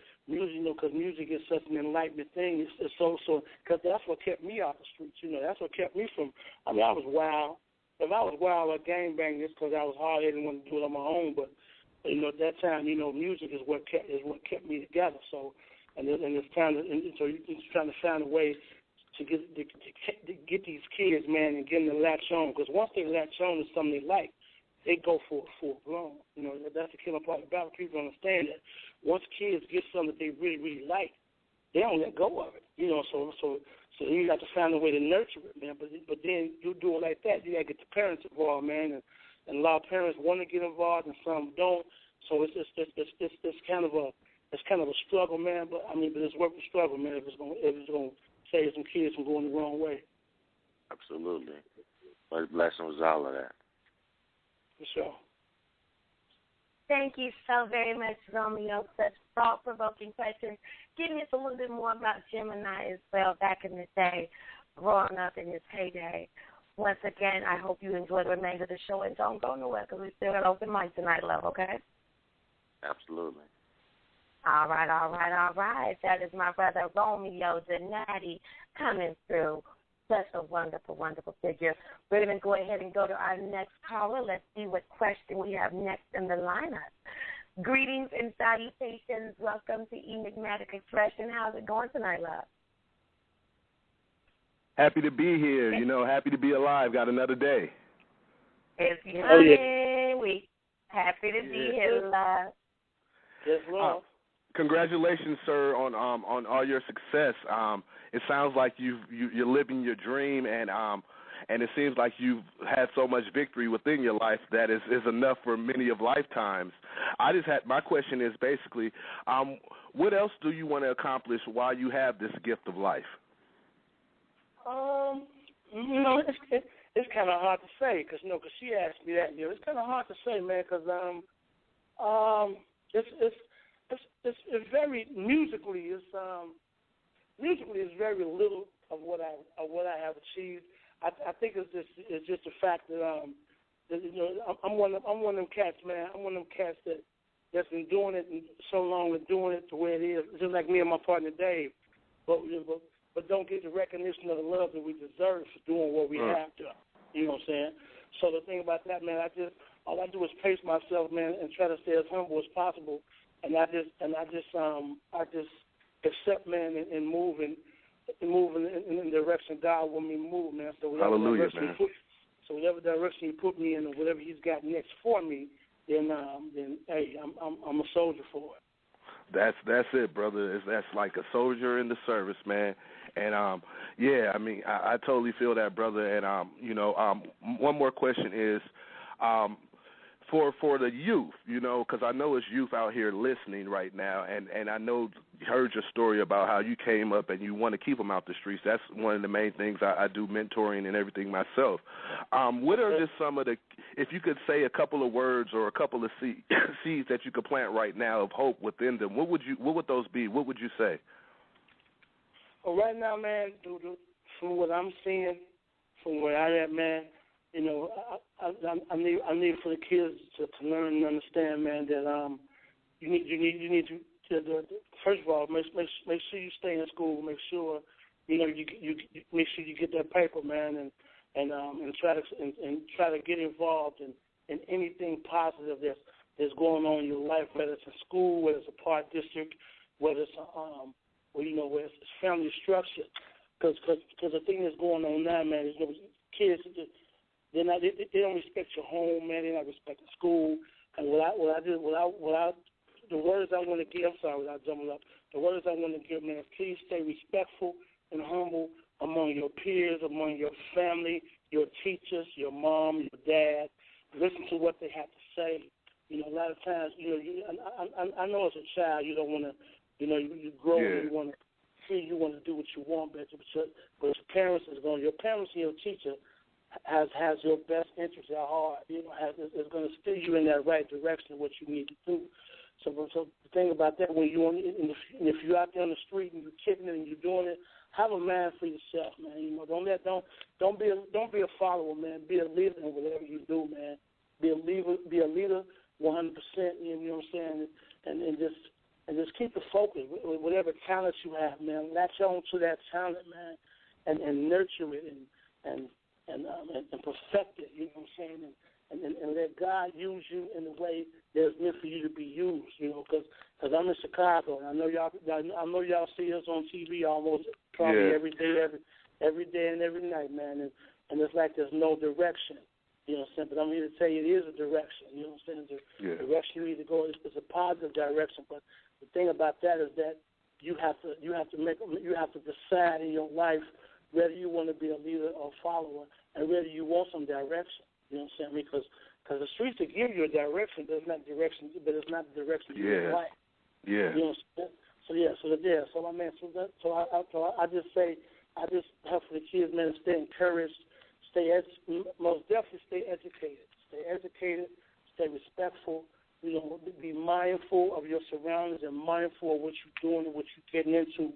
music is such an enlightenment thing. It's so because that's what kept me off the streets. That's what kept me from. I was wild. If I was wild or gangbanging, it's because I was hard-headed and wanted to do it on my own. But at that time, music is what kept me together. So, and it's time to, so you're just trying to find a way to get these kids, man, and get them to latch on. Because once they latch on to something they like, they go for it full blown. That's the killer part about it. People understand that once kids get something that they really, really like, they don't let go of it. So you have to find a way to nurture it, man. But then you do it like that, you got to get the parents involved, man. And a lot of parents want to get involved, and some don't. So it's kind of a struggle, man. But it's worth the struggle, man. If it's going to save some kids from going the wrong way. Absolutely. But blessing was all of that. For sure. Thank you so very much, Romeo. Such thought-provoking questions. Give me a little bit more about Gemini as well back in the day, growing up in his heyday. Once again, I hope you enjoy the remainder of the show, and don't go nowhere because we still got open mic tonight, love, okay? Absolutely. All right. That is my brother Romeo the Natty coming through. Such a wonderful, wonderful figure. We're going to go ahead and go to our next caller. Let's see what question we have next in the lineup. Greetings and salutations. Welcome to Enigmatic Expression. How's it going tonight, love? Happy to be here. Happy to be alive. Got another day. It's coming. We happy to be here, love. Yes, Lord. Congratulations, sir, on all your success. It sounds like you're living your dream, and it seems like you've had so much victory within your life that is enough for many of lifetimes. My question is basically, what else do you want to accomplish while you have this gift of life? It's kind of hard to say because she asked me that. It's kind of hard to say, man, because it's very musically. It's very little of what I have achieved. I think it's just the fact that I'm one of them cats, man. I'm one of them cats that's been doing it so long and doing it the way it is, just like me and my partner Dave. But don't get the recognition of the love that we deserve for doing what we have done. You know what I'm saying? So the thing about that, man, all I do is pace myself, man, and try to stay as humble as possible. And I just accept, man, and move in the direction God want me to move, man. So hallelujah, man. Whatever direction He put me in, or whatever He's got next for me, then hey, I'm a soldier for it. That's it, brother. That's like a soldier in the service, man. And I totally feel that, brother. And one more question is, for the youth, because I know it's youth out here listening right now, and I heard your story about how you came up and you want to keep them out the streets. That's one of the main things I do, mentoring and everything myself. What are just some of the, if you could say a couple of words or a couple of seeds that you could plant right now of hope within them, what would those be? What would you say? Well, right now, man, from what I'm seeing, from where I am, man, you know, I need for the kids to learn and understand, man, that you need to first of all make sure you stay in school. Make sure you make sure you get that paper, man, and try to get involved in anything positive that's going on in your life, whether it's in school, whether it's a park district, whether it's where it's family structure. Because the thing that's going on now, man, is kids they don't respect your home, man. They're not respecting school. And the words I want to give, I'm sorry, without jumping up, the words I want to give, man, is please stay respectful and humble among your peers, among your family, your teachers, your mom, your dad. Listen to what they have to say. You know, a lot of times, I know as a child you don't want to, you grow and you want to see, you want to do what you want, but your parents and your teacher has your best interest at heart. You know, is going to steer you in that right direction of what you need to do. So the thing about that, when if you're out there on the street and you're kicking it and you're doing it, have a mind for yourself, man. You know, don't be a follower, man. Be a leader in whatever you do, man. Be a leader 100%. You know what I'm saying? And just keep the focus with whatever talent you have, man. Latch on to that talent, man, and nurture it and perfect it. You know what I'm saying? And let God use you in the way that's meant for you to be used. You know, because I'm in Chicago, and I know y'all see us on TV almost probably every day and every night, man. And it's like there's no direction. You know what I'm saying? But I'm here to tell you it is a direction. You know what I'm saying? The direction you need to go is a positive direction. But the thing about that is that you have to decide in your life whether you want to be a leader or a follower, and whether you want some direction. You know what I'm saying? Because the streets will give you a direction, but it's not direction. But it's not the direction you like. Yeah. You know what I'm saying? So my man. I just help for the kids, man, to stay encouraged, most definitely stay educated. Stay educated. Stay respectful. You know, be mindful of your surroundings and mindful of what you're doing and what you're getting into.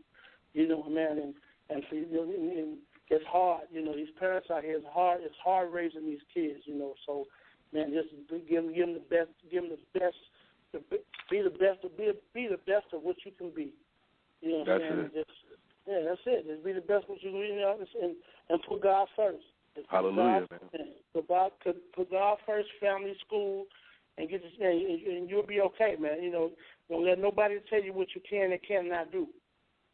You know, man, and for and it's hard. You know, these parents out here, it's hard raising these kids. You know, so man, just give them the best. Give them the best. Be the best of what you can be. You know what I'm saying? That's it. Just be the best of what you can be, you know, and put God first. Hallelujah, man. Put God first, family, school, and and you'll be okay, man. You know, don't let nobody tell you what you can and cannot do.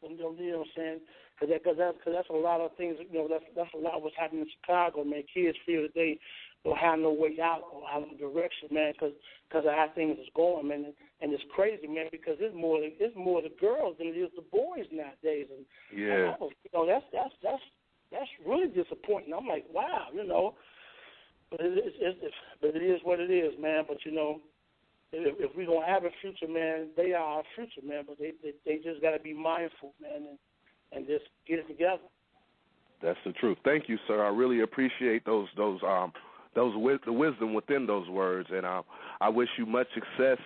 You know what I'm saying? Because that's a lot of things. You know, that's a lot of what's happening in Chicago, man. Kids feel that they don't have no way out or have no direction, man, because of how things is going, man. And it's crazy, man, because it's more the girls than it is the boys nowadays. And you know, that's really disappointing. I'm like, wow, you know. But it is what it is, man. But you know, if we're gonna have a future, man, they are our future, man. But they just gotta be mindful, man, and just get it together. That's the truth. Thank you, sir. I really appreciate the wisdom within those words, and I wish you much success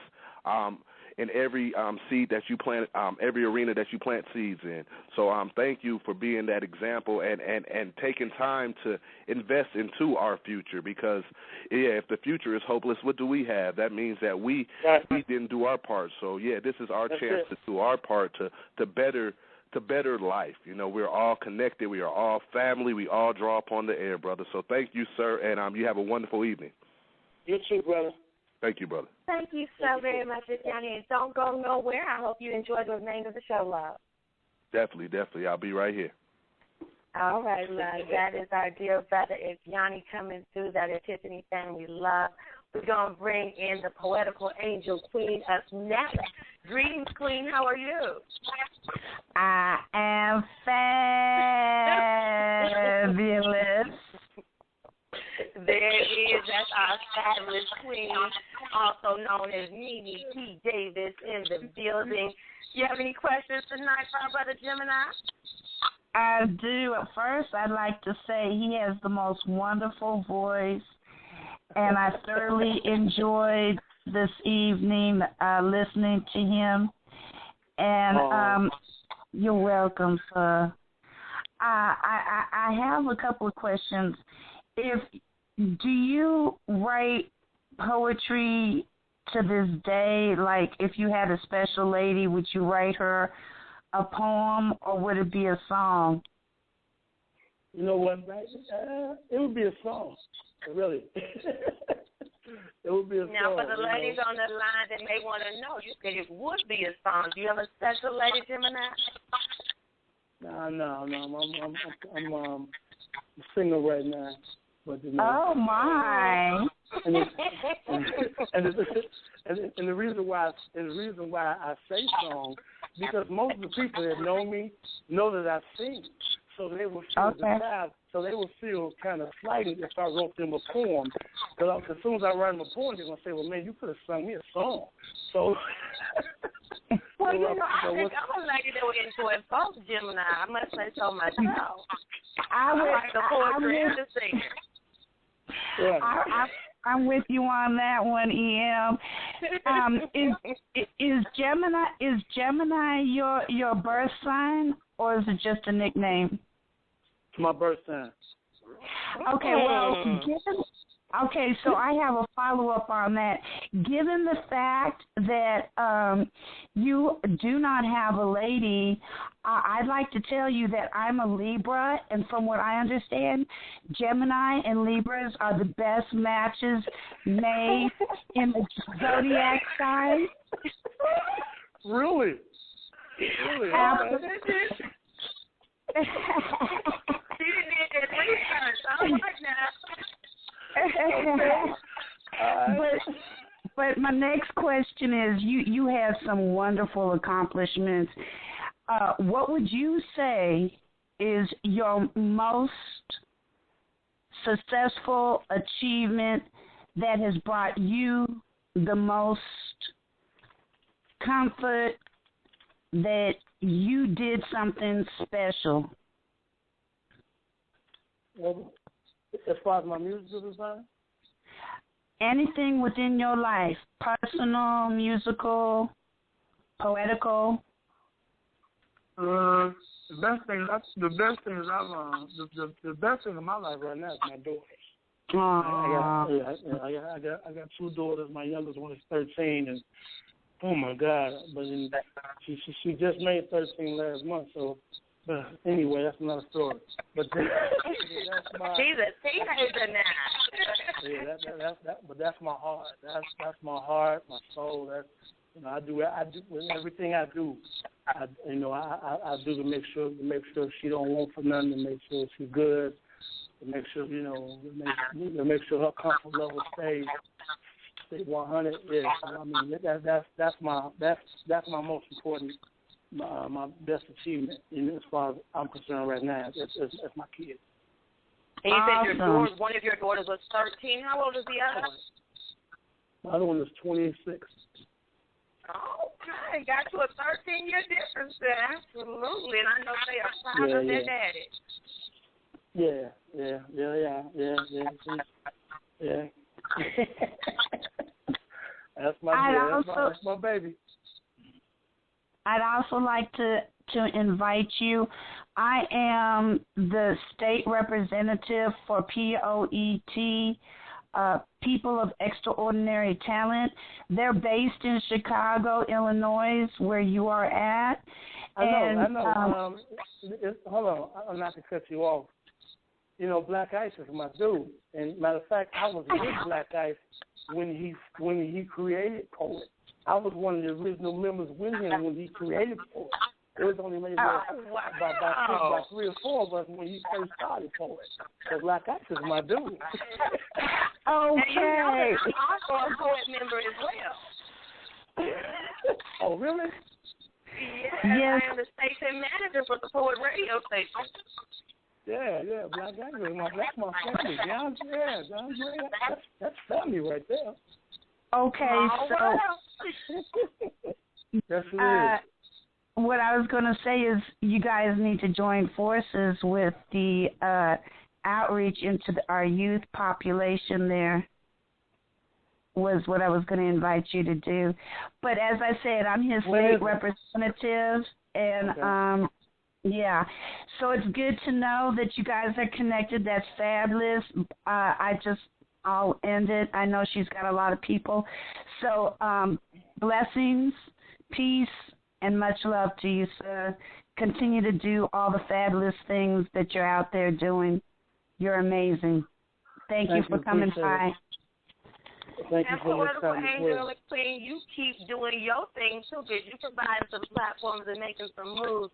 in every seed that you plant, every arena that you plant seeds in. So thank you for being that example and taking time to invest into our future, because, if the future is hopeless, what do we have? That means that we didn't do our part. So, this is our chance to do our part to better life. You know, we're all connected. We are all family. We all draw upon the air, brother. So thank you, sir, and you have a wonderful evening. You too, brother. Thank you, brother. Thank you so very much, Johnny. And don't go nowhere. I hope you enjoy the remainder of the show, love. Definitely. I'll be right here. All right, love. That is our dear brother, Johnny, coming through that Tiffany family love. We're going to bring in the poetical angel queen of next. Greetings, queen. How are you? I am fabulous. There is. That's our fabulous queen, also known as Mimi P. Davis, in the building. Do you have any questions tonight for our brother Gemini? I do. First, I'd like to say he has the most wonderful voice, and I thoroughly enjoyed this evening listening to him. And you're welcome, sir. I have a couple of questions. If Do you write poetry to this day? Like, if you had a special lady, would you write her a poem, or would it be a song? You know what? It would be a song, really. It would be a song. Now, for the ladies on the line that may want to know, you said it would be a song. Do you have a special lady, Gemini? No. I'm a singer right now. But, oh my! And the reason why I say song, because most of the people that know me know that I sing, so they will feel deprived. So they will feel kind of slighted if I wrote them a poem. Because as soon as I write them a poem, they're gonna say, "Well, man, you could have sung me a song." So. Well, you know, I think I'm a lady that would enjoy both, Gemini. I must say so myself. I like the poetry and the singing. Yeah. I'm with you on that one, EM. Is Gemini your birth sign, or is it just a nickname? It's my birth sign. Okay, well, so I have a follow-up on that. Given the fact that you do not have a lady, I'd like to tell you that I'm a Libra, and from what I understand, Gemini and Libras are the best matches made in the zodiac sign. Really? Absolutely. She did that research. I like that. But my next question is, you have some wonderful accomplishments. What would you say is your most successful achievement that has brought you the most comfort, that you did something special? Well, as far as my music is concerned? Anything within your life, personal, musical, poetical. The best thing in my life right now is my daughters. I got two daughters. My youngest one is 13, and oh my God! But she just made 13 last month. So anyway, that's another story. But that's my. She's a teenager now. Yeah, but that's my heart. That's my heart, my soul. That's, I do everything I do. I do to make sure she don't want for nothing, to make sure she's good, to make sure to make sure her comfort level stays 100. Yeah, I mean that's my most important, my best achievement. As far as I'm concerned right now, it's my kids. And you said one of your daughters was 13. How old is the other? My other one is 26. Okay, got you a 13-year difference there. Absolutely, and I know they are proud of their daddy. Yeah. That's my baby. I'd also like to invite you. I am the state representative for POET, People of Extraordinary Talent. They're based in Chicago, Illinois, where you are at. I know. Hold on, I'm not to cut you off. Black Ice is my dude. And matter of fact, I was with Black Ice when he created Poet. I was one of the original members with him when he created Poet. It was only maybe about 3 or 4 of us when he first started Poet. So Black Ice is my dude. Okay. I'm also a Poet member as well. Oh, really? Yes. I am the station manager for the Poet radio station. Yeah, Black Ice is that's my family. John Dre, that's family right there. Okay, so yes, it is. What I was going to say is you guys need to join forces with the outreach into our youth population there, was what I was going to invite you to do. But as I said, I'm his state representative, and Yeah. So it's good to know that you guys are connected. That's fabulous. I'll end it. I know she's got a lot of people. So blessings, peace, and much love to you, sir. Continue to do all the fabulous things that you're out there doing. You're amazing. Thank you for coming by. Thank you for your time. Angel and Queen, you keep doing your thing too, because you provide some platforms and making some moves.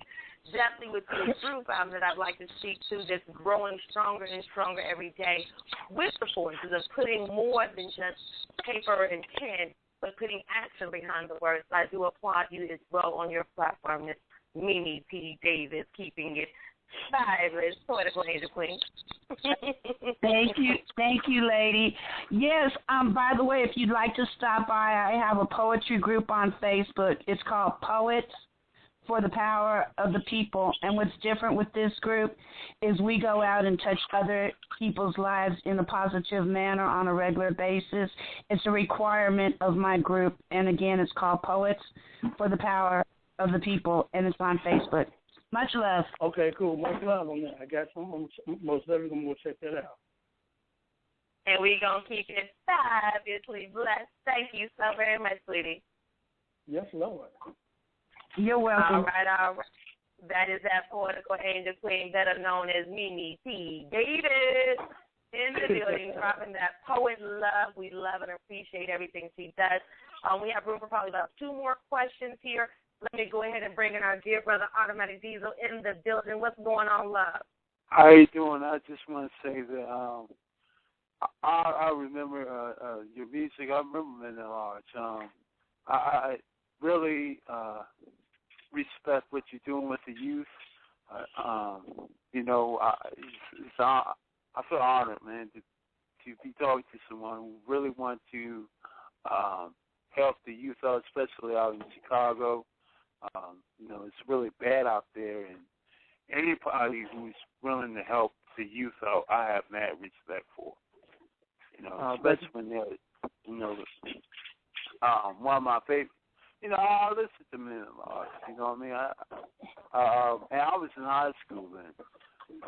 Definitely with this group that I'd like to speak to, that's growing stronger and stronger every day with the forces of putting more than just paper and pen, but putting action behind the words. I do applaud you as well on your platform, Miss Mimi P. Davis, keeping it fabulous. Poetical Angel Queen. Thank you, lady. Yes, by the way, if you'd like to stop by, I have a poetry group on Facebook. It's called Poets for the Power of the People. And what's different with this group is we go out and touch other people's lives in a positive manner on a regular basis. It's a requirement of my group. And again, it's called Poets for the Power of the People, and it's on Facebook. Much love. Okay, cool. Much love on that. I got some. Most definitely going to check that out. And we're going to keep it fabulously blessed. Thank you so very much, sweetie. Yes, Lord. You're welcome. All right. That is that poetical angel queen, better known as Mimi P. Davis, in the building, dropping that poet love. We love and appreciate everything she does. We have room for probably about 2 more questions here. Let me go ahead and bring in our dear brother, Automatic Diesel, in the building. What's going on, love? How you doing? I just want to say that I remember your music. I remember it a lot. I really respect what you're doing with the youth. You know, I feel honored, man, to be talking to someone who really wants to help the youth out, especially out in Chicago. You know, it's really bad out there, and anybody who's willing to help the youth out, I have mad respect for. You know, especially when they're, you know, one of my favorite. You know, I listen to men a lot. You know what I mean? And I was in high school then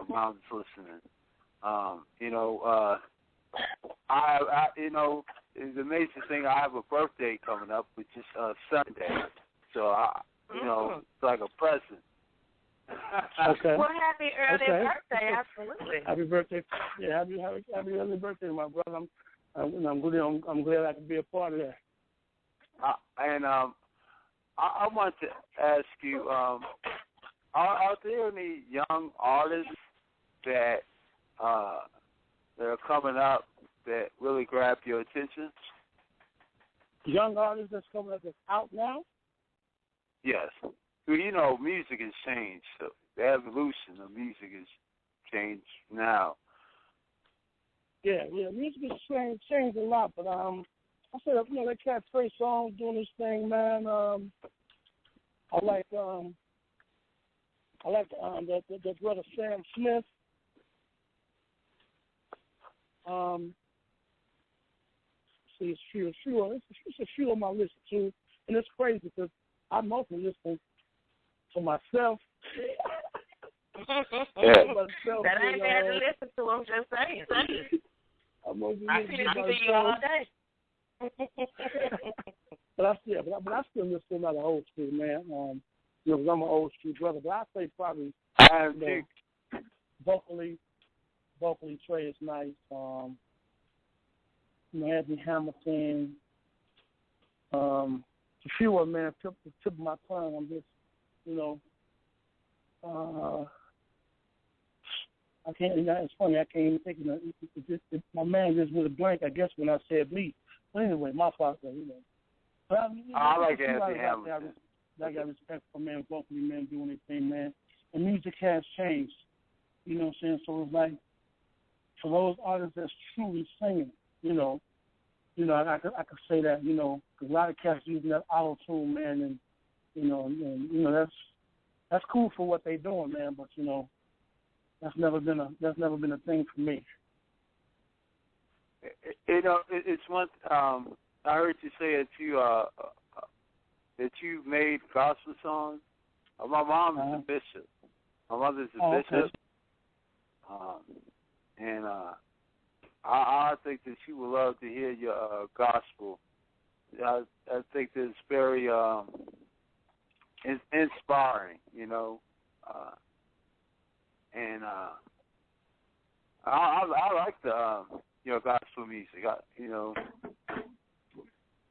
when I was listening. You know, I you know, it's an amazing thing. I have a birthday coming up, which is Sunday. So you know, it's like a present. Okay. Well, happy early birthday, absolutely. Happy birthday! Yeah, happy early birthday, my brother. I'm glad I can be a part of that. And I want to ask you, are there any young artists that are coming up that really grab your attention? Young artists that's coming up that's out now? Yes. Well, you know, music has changed. So the evolution of music has changed now. Yeah, music has changed a lot, but I said, you know, that cat Trey Songz doing this thing, man. I like the brother Sam Smith. See, it's a few on my list too, and it's crazy because I'm mostly listening to myself. That ain't bad to listen to. I'm just saying. I'm mostly I listening can to listen to you all day. but I still listen to a lot of old school, man. You know, 'cause I'm an old school brother, but I say probably vocally Trey is nice. You know, Anthony Hamilton. A few of them, man, tip of my tongue. I'm just, you know, I can't. You know, it's funny. I can't even think of it. My man just with a blank. I guess when I said bleed. But anyway, my fault. You know. But I like Anthony Hamilton. I got respect for man, vocally, man, doing their thing, man. And music has changed. You know what I'm saying? So it's like for those artists that's truly singing, you know, I could say that, you know, because a lot of cats using that auto tune, man, and you know that's cool for what they're doing, man. But you know, that's never been a thing for me. You know, it's one. I heard you say that you made gospel songs. My mom is a bishop, My mother's a bishop. Okay. And I think that she would love to hear your gospel. I think that it's very inspiring, you know. And I like the your gospel music. You know.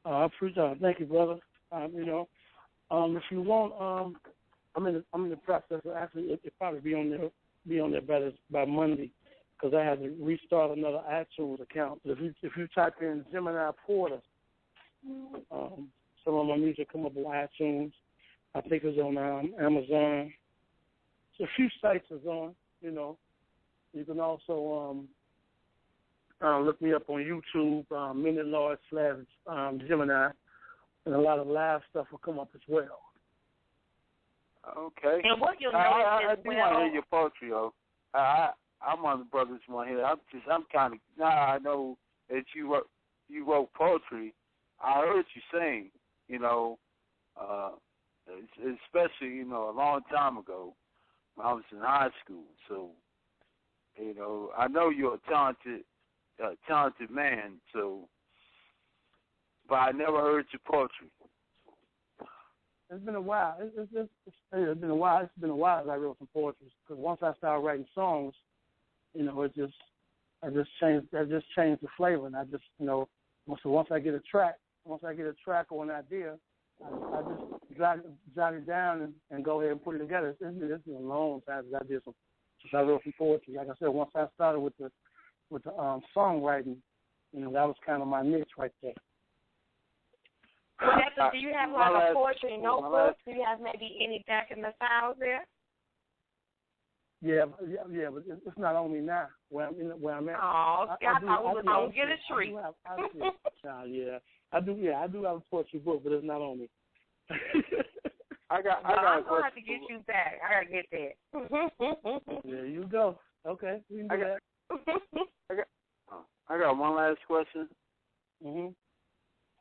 I appreciate it. Thank you, brother. You know, if you want, I'm in the process of actually it'll probably be on there by Monday, because I had to restart another iTunes account. If you type in Gemini Porter, some of my music come up on iTunes. I think it's on Amazon. So a few sites is on. You know, you can also look me up on YouTube, Minute Lord / Gemini, and a lot of live stuff will come up as well. Okay. And what you'll I notice do is, want to hear your poetry, though. I'm on the brothers one here. I'm kind of now I know that you wrote poetry. I heard you sing, you know, especially, you know, a long time ago when I was in high school. So, you know, I know you're a talented man. So, but I never heard your poetry. It's been a while. It's been a while. It's been a while as I wrote some poetry, because once I started writing songs, you know, I just changed the flavor, and I just, you know, once I get a track or an idea, I just jot it down and go ahead and put it together. It's been a long time since I wrote some poetry. Like I said, once I started with the songwriting, you know, that was kind of my niche right there. do you have like a poetry notebook? Do you have maybe any back in the files there? Yeah, but it's not on me now. Where I'm at. Oh, I was going to get a treat. I do have a poetry book, but it's not on me. I'm going to have to get you back. I got to get that. There you go. Okay, we can do that. I got one last question. Mm-hmm.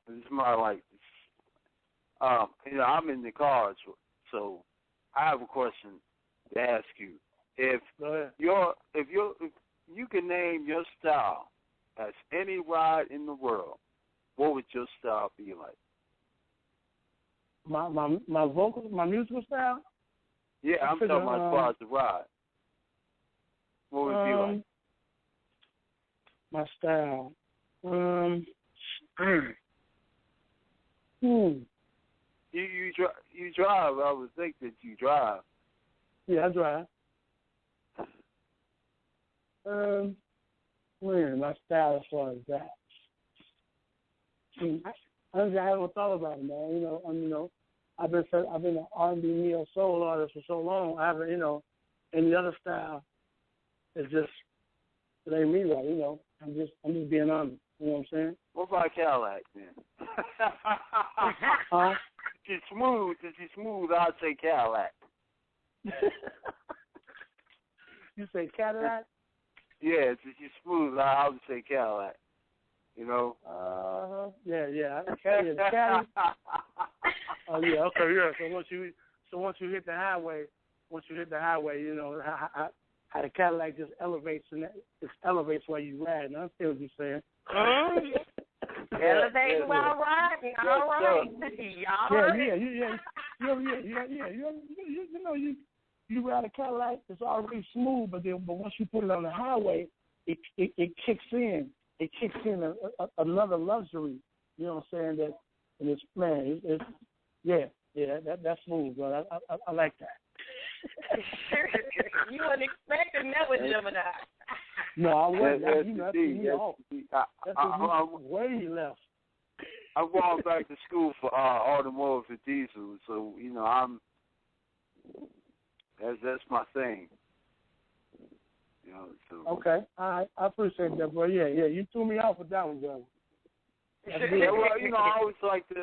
This is my like, you know, I'm in the cars, so I have a question to ask you. If you can name your style as any ride in the world, what would your style be like? My vocals, my musical style? Yeah, I'm talking about as far as the ride. What would it be like? My style. You drive. I would think that you drive. Yeah, I drive. My style as far as that. I haven't thought about it, man. You know, I've been an R&B neo soul artist for so long. I haven't, you know, any other style. It ain't me, right? You know, I'm just being honest. You know what I'm saying? What about Cadillac then? Huh? If you're smooth, I'd say Cadillac. You say Cadillac? Yeah, if you're smooth, I would say Cadillac. You know? Yeah. Caddy. Oh yeah, okay, yeah. So once you hit the highway, you know how the Cadillac just elevates and it elevates while you ride. And I understand what you're saying. Elevating while riding. All right. You ride a Cadillac, it's already smooth, but once you put it on the highway, it kicks in. It kicks in another luxury. You know what I'm saying? That, and it's, man, that's smooth, bro. I like that. You weren't expecting that with Gemini. No, I wasn't. I'm way left. I'm going back to school for automotive and diesel, so you know that's my thing. You know, so. Okay, all right, I appreciate that, bro. Yeah, you threw me off with that one, bro. Yeah, well, you know, I always like to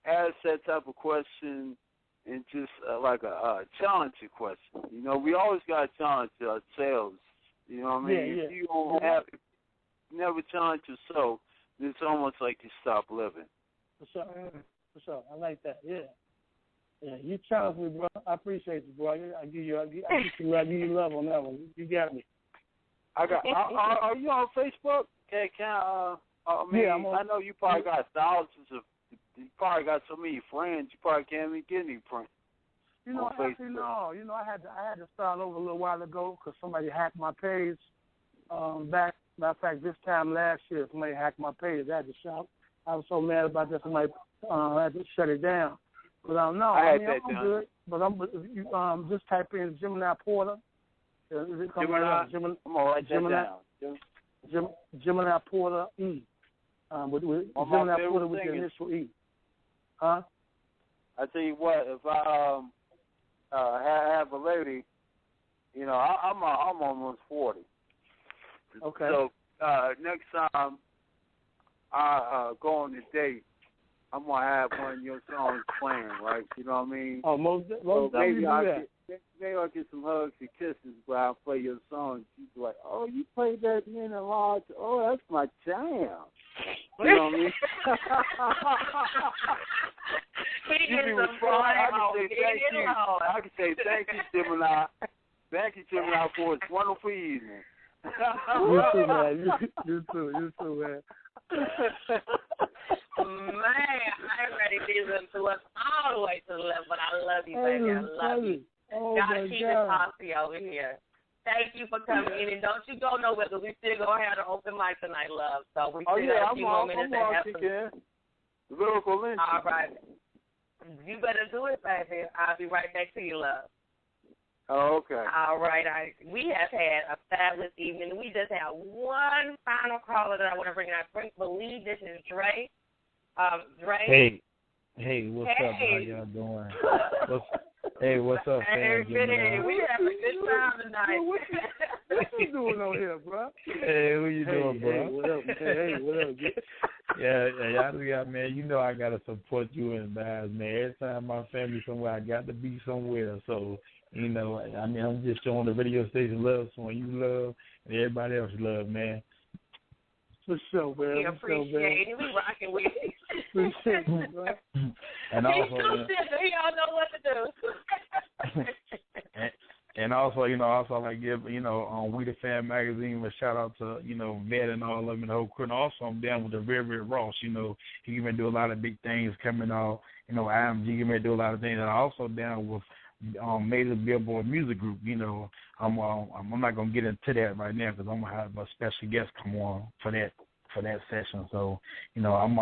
ask that type of question, and just like a challenging question. You know, we always got to challenge ourselves. You know what I mean? Yeah. If you don't never challenge yourself, it's almost like you stop living. For sure. I like that. Yeah. Yeah, you challenge me, bro. I appreciate you, bro. I give you love on that one. You got me. I got. Are you on Facebook? Yeah, I know you probably got thousands of. You probably got so many friends. You probably can't even get any friends. Actually, no. I had to start over a little while ago because somebody hacked my page. Matter of fact, this time last year, somebody hacked my page. I had to shout. I was so mad about that. Somebody had to shut it down. But I'm good. But I'm just type in Gemini Porter. Gemini. I'm gonna write that down. Gemini Porter E. With Gemini Porter with the initial E. Huh? I tell you what, if I have a lady, I'm almost 40. Okay. So next time I go on a date, I'm gonna have one of your songs playing, right? You know what I mean? Oh, most maybe I'll get some hugs and kisses while I play your song. She's like, "Oh, you played that in a lot. Oh, that's my jam." You know what I mean? I can say thank you, Gemini. Thank you, Gemini, for this wonderful evening. You too, man. You too, man. Man, I'm ready to listen to us all the way to the left, but I love you, baby. I love you. Oh, gotta keep it posse over here. Thank you for coming in, and don't you go nowhere because we still gonna have an open mic tonight, love. So we still have a few more minutes to have some. Lyrical lynching. All right. You better do it, baby. I'll be right back to you, love. Oh, okay. All right. We have had a fabulous evening. We just have one final caller that I want to bring in. I believe this is Dre. Dre. Hey, what's up? How y'all doing? What's up, fam? We having a good time tonight. What you doing over here, bro? Hey, who you doing, bro? Hey, what up? Hey, what up? Yeah, man. I gotta support you and guys, man. Every time my family somewhere, I got to be somewhere. So, I'm just showing the radio station love, showing you love, and everybody else love, man. For sure, man. We appreciate it. We rocking with you. Appreciate you, bro. And also, he don't know what to do. And also, I like give, on We the Fan magazine, a shout out to, Vet and all of them and the whole crew. And also, I'm down with the Very Ross. He even do a lot of big things coming out. IMG even do a lot of things. And I'm also down with Major Billboard Music Group. I'm not gonna get into that right now because I'm gonna have a special guest come on for that session. So, and I'm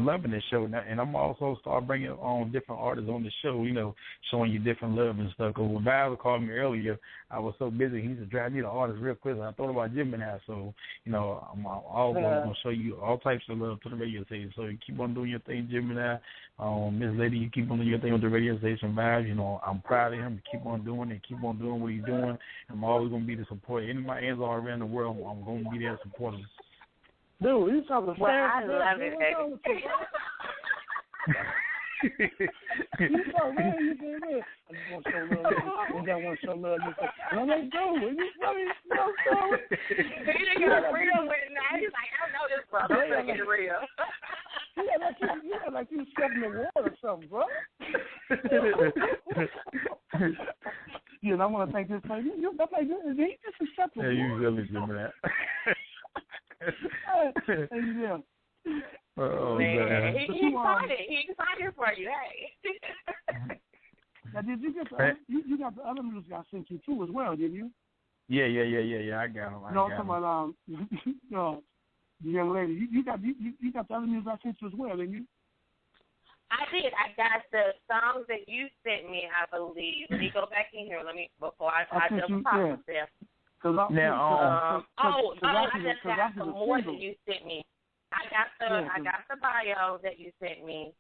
loving this show. And I'm also start bringing on different artists on the show, showing you different love and stuff. Because when Val called me earlier, I was so busy. He said, "Dre, I need an artist real quick." And I thought about Gemini. So, I'm always going to show you all types of love to the radio station. So you keep on doing your thing, Gemini. Miss Lady, you keep on doing your thing with the radio station, Val. I'm proud of him. Keep on doing it. Keep on doing what he's doing. I'm always going to be the support. Any of my hands all around the world, I'm going to be there supporting. Dude, you talking well, I love it, baby. You talking, man, you say, man, I just want to show love. I want to show love. I'm like, dude, you funny. He didn't get real with it now. He's like, I know this, brother. I'm going to get it real. Like you stepping in the water or something, bro. I want to thank this person. He just accepted. Yeah, you really do that. Oh, man. He excited. He excited for you. Hey. Now, did you get you got the other music I sent you too as well, didn't you? Yeah. I got them. I'm talking about the young lady. You got the other music I sent you as well, didn't you? I did. I got the songs that you sent me, I believe. Let me go back in here. Before I double process this. I just got some more that you sent me. I got the bio that you sent me,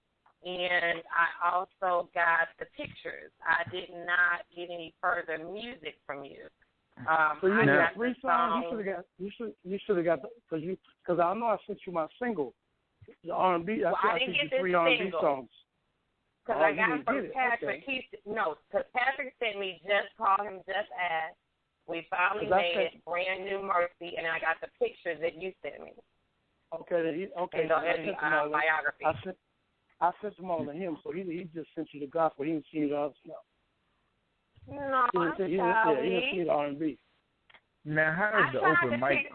and I also got the pictures. I did not get any further music from you. So you got 3 songs. You should have got because I know I sent you my single, the R&B. I didn't get this 3 R&B songs. Because I got from Patrick. Okay. Because Patrick sent me Just Call Him, Just Ask. We finally made Brand New Mercy, and I got the pictures that you sent me. Okay. And the biography. I sent them all to him, so he just sent you the gospel. He didn't see the other stuff. No, he didn't see the R&B. Now, how does the open mic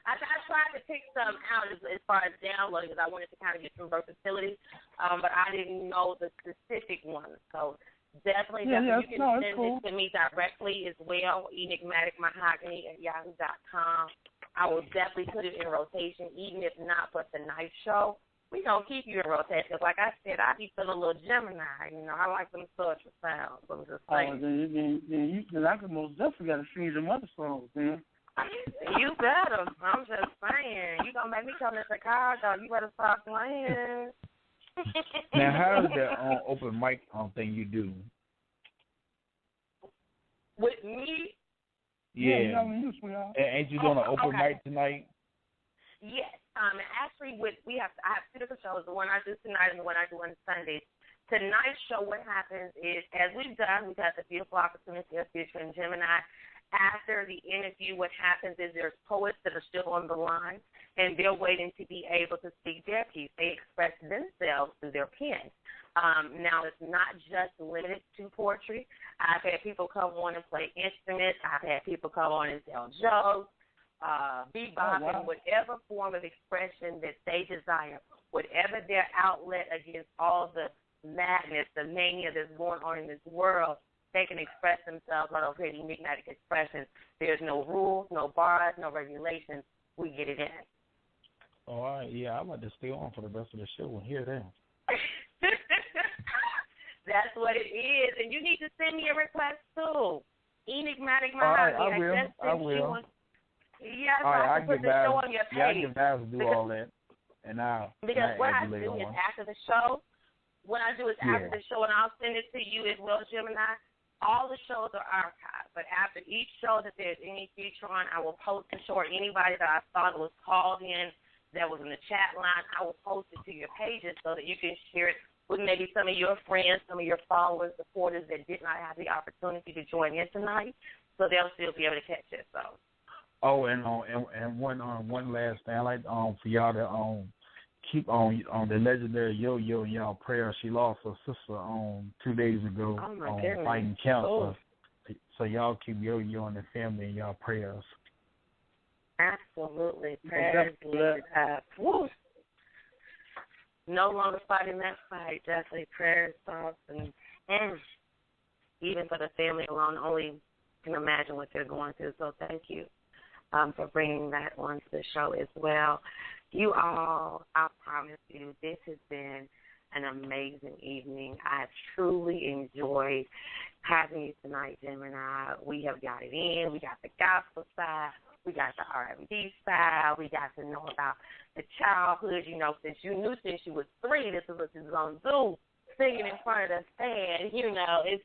I tried to pick some out as far as downloading because I wanted to kind of get some versatility, but I didn't know the specific one. So definitely you can send it to me directly as well, Enigmatic Mahogany at yahoo.com. I will definitely put it in rotation, even if not for tonight's show. We gonna keep you in rotation because, like I said, I be feeling a little Gemini. You know, I like them sultry sounds. I'm just saying. Then I could most definitely got to sing some other songs, man. You better. I'm just saying. You gonna make me come to Chicago? You better start playing. Now, how is that open mic thing you do? With me? Yeah. Ain't you doing an open mic tonight? Yes. Actually, I have two different shows. The one I do tonight and the one I do on Sundays. Tonight's show, what happens is, as we've had the beautiful opportunity of featuring Gemini. After the interview, what happens is there's poets that are still on the line, and they're waiting to be able to speak their piece. They express themselves through their pen. Now, it's not just limited to poetry. I've had people come on and play instruments. I've had people come on and tell jokes, bebop, and whatever form of expression that they desire, whatever their outlet against all the madness, the mania that's going on in this world, they can express themselves on those enigmatic expressions. There's no rules, no bars, no regulations. We get it in. All right, yeah, I'd like to stay on for the rest of the show and hear that. That's what it is. And you need to send me a request, too. Enigmatic All Mahogany. right, I will. Yes, all right, I can put the show on your page. Yeah, I can guys do all that. And because what I do is after the show, after the show, and I'll send it to you as well, Gemini. All the shows are archived, but after each show that there's any feature on, I will post the show, or anybody that I thought was called in that was in the chat line, I will post it to your pages so that you can share it with maybe some of your friends, some of your followers, supporters that did not have the opportunity to join in tonight, so they'll still be able to catch it. So. Oh, and one last thing, I like for y'all to keep on the legendary Yo-Yo in y'all prayers. She lost her sister 2 days ago fighting cancer. So y'all keep Yo-Yo and the family in y'all prayers. Absolutely. Prayers. No longer fighting that fight. Definitely prayers, thoughts, and even for the family alone, only can imagine what they're going through. So thank you for bringing that onto the show as well. You all, I promise you, this has been an amazing evening. I have truly enjoyed having you tonight, Gemini. We have got it in. We got the gospel side. We got the R&B side. We got to know about the childhood. You know, since you knew since you was 3, this is what you was going to do, singing in front of the stand. You know, it's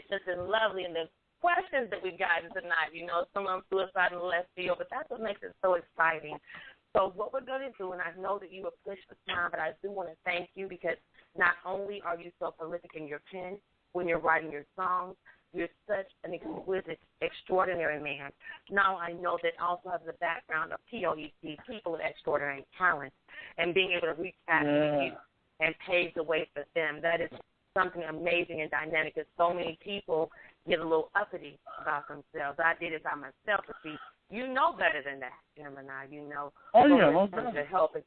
just been lovely. And the questions that we've gotten tonight, you know, some of them suicide in the left field, but that's what makes it so exciting. So what we're going to do, and I know that you were pushed for time, but I do want to thank you because not only are you so prolific in your pen when you're writing your songs, you're such an exquisite, extraordinary man. Now I know that also has the background of POET, people of extraordinary talent, and being able to reach out to you and pave the way for them. That is something amazing and dynamic because so many people get a little uppity about themselves. I did it by myself, but see, you know better than that, Gemini. You know. To help it,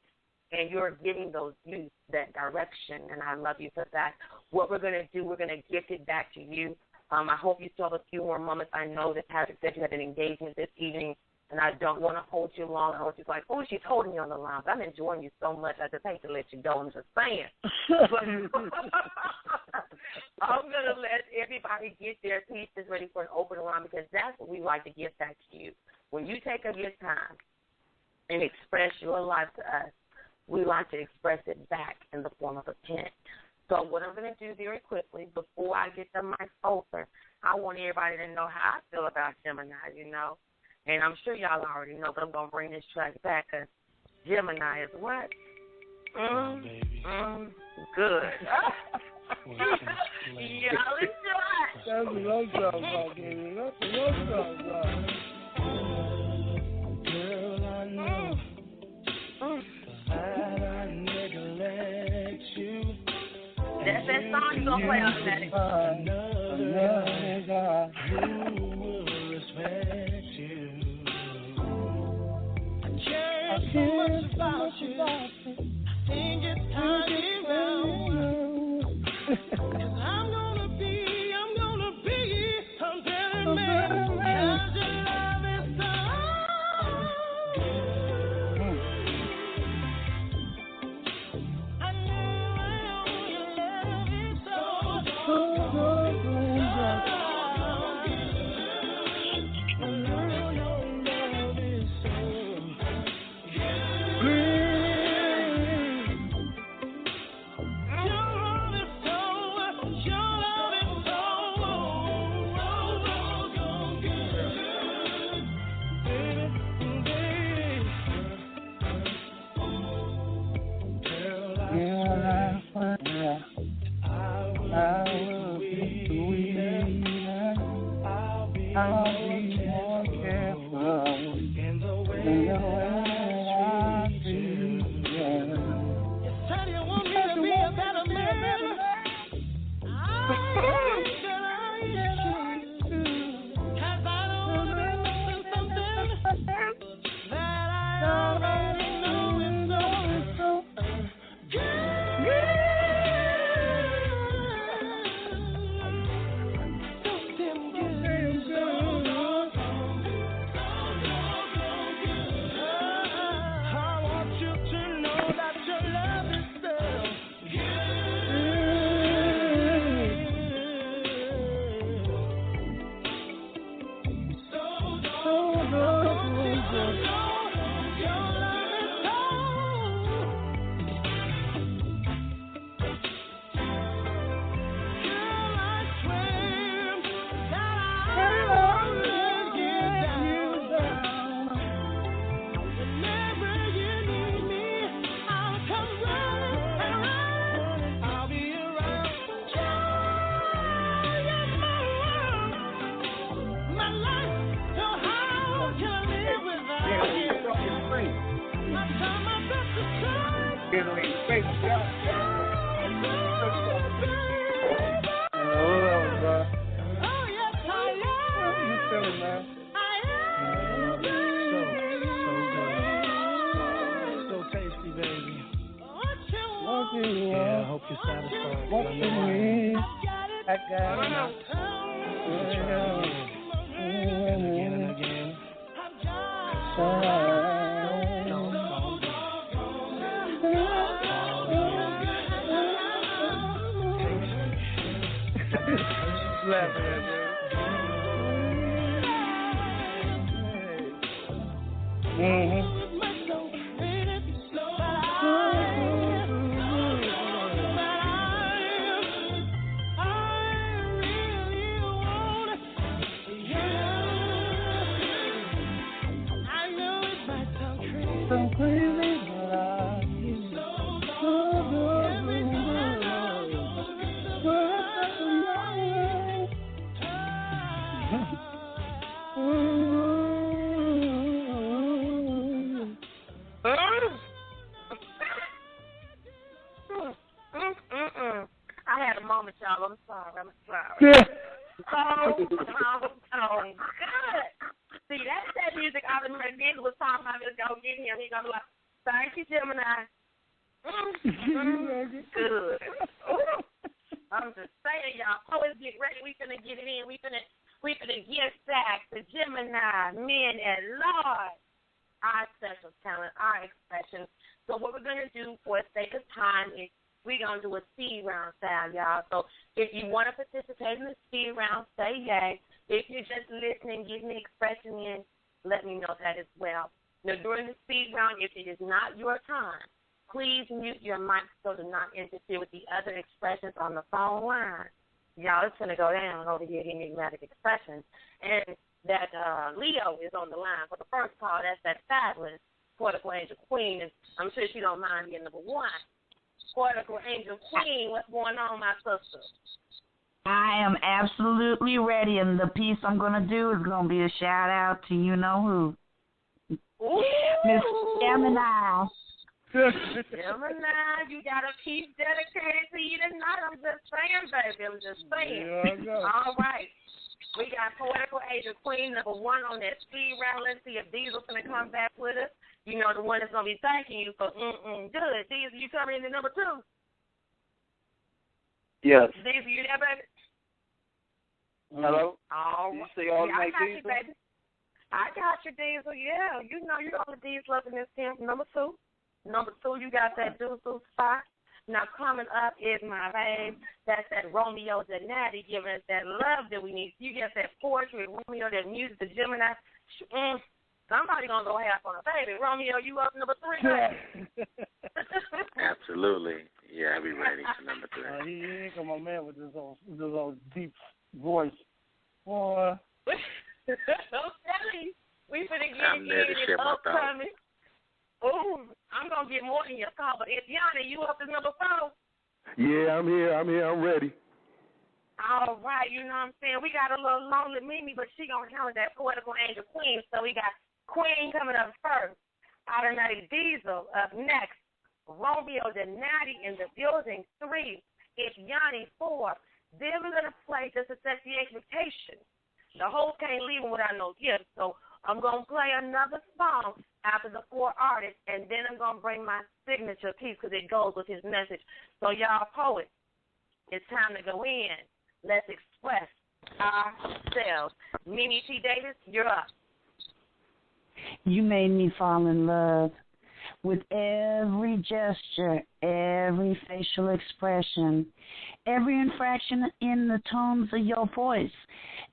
and you're giving those youth that direction, and I love you for that. What we're going to do, we're going to gift it back to you. I hope you still have a few more moments. I know that Patrick said you had an engagement this evening, and I don't want to hold you long. I hope you're like, oh, she's holding you on the line. But I'm enjoying you so much, I just hate to let you go. I'm just saying. But I'm going to let everybody get their pieces ready for an open line because that's what we like to give back to you. When you take up your time and express your life to us, we like to express it back in the form of a pen. So what I'm going to do very quickly, before I get the mic over, I want everybody to know how I feel about Gemini, you know. And I'm sure y'all already know, but I'm going to bring this track back because Gemini is what? Good. Y'all enjoy. That's what I'm talking about, baby. That's what I'm talking about. Girl, I know. Don't play automatic. Another God who will respect you. I care so much about you. I think it's time to go. 'Cause I'm gonna be a better man. 'Cause your love is so good. I know your love is so good. I'll be more careful in the way I treat you. You said you want me to be a better man. I think that I should. 'Cause I don't know something that I already know is so good. Yeah, I hope you're satisfied. What you need, I got it. Again and again. I'm crazy, but I feel so good. I had a moment, y'all. I'm sorry. Yeah. Oh, good. See, that's that music Oliver Nigga was talking about. Let's go get him. He's going to be like, thank you, Gemini. Good. I'm just saying, y'all. Always get ready. We finna get it in. We finna get back to Gemini, men at large. Our special talent, our expressions. So what we're going to do for the sake of time is we're going to do a speed round style, y'all. So if you want to participate in the speed round, say yay. If you're just listening, give me expression in, let me know that as well. Now, during the speed round, if it is not your time, please mute your mic so to not interfere with the other expressions on the phone line. Y'all, it's going to go down over here at Enigmatic Expressions. And that Leo is on the line for the first call. That's that fabulous Portico Angel Queen. And I'm sure she don't mind being number one. Portico Angel Queen, what's going on, my sister? I am absolutely ready, and the piece I'm going to do is going to be a shout-out to you-know-who. Miss Gemini. Gemini, you got a piece dedicated to you tonight. I'm just saying, baby. I'm just saying. All right. We got Poetical Angel Queen, number 1 on that speed round. Let's see if Diesel's going to come back with us. You know, the one that's going to be thanking you for good. Diesel, you coming in at number 2? Yes. Diesel, you there, baby? Hello? All right. You say all I night, got Diesel? you, baby. I got you, Diesel. Yeah, you know you're on the Diesel up in this team. Number 2. Number 2, you got that Deuce spot. Now, coming up is my babe. That's that Romeo the Natty giving us that love that we need. You get that poetry, Romeo, that music, the Gemini. Somebody going to go half on a baby. Romeo, you up number 3? Absolutely. Yeah, I'll be ready for number 3. He ain't come on, man, with this old deep voice. Boy. Don't tell me. We finna get I'm there to share my thoughts. Oh, I'm going to get more than your call, but if Yanni, you up to number 4? Yeah, I'm here. I'm ready. All right, you know what I'm saying? We got a little lonely Mimi, but she going to handle that Poetical Angel Queen, so we got Queen coming up first. Automatic Diesel up next. Romeo the Natty in the building 3. It's Yanni 4. Then we're going to play just to set the expectation. The host can't leave them without no gift, so I'm going to play another song after the 4 artists, and then I'm going to bring my signature piece because it goes with his message. So, y'all poets, it's time to go in. Let's express ourselves. Mimi T. Davis, you're up. You made me fall in love with every gesture, every facial expression, every infraction in the tones of your voice.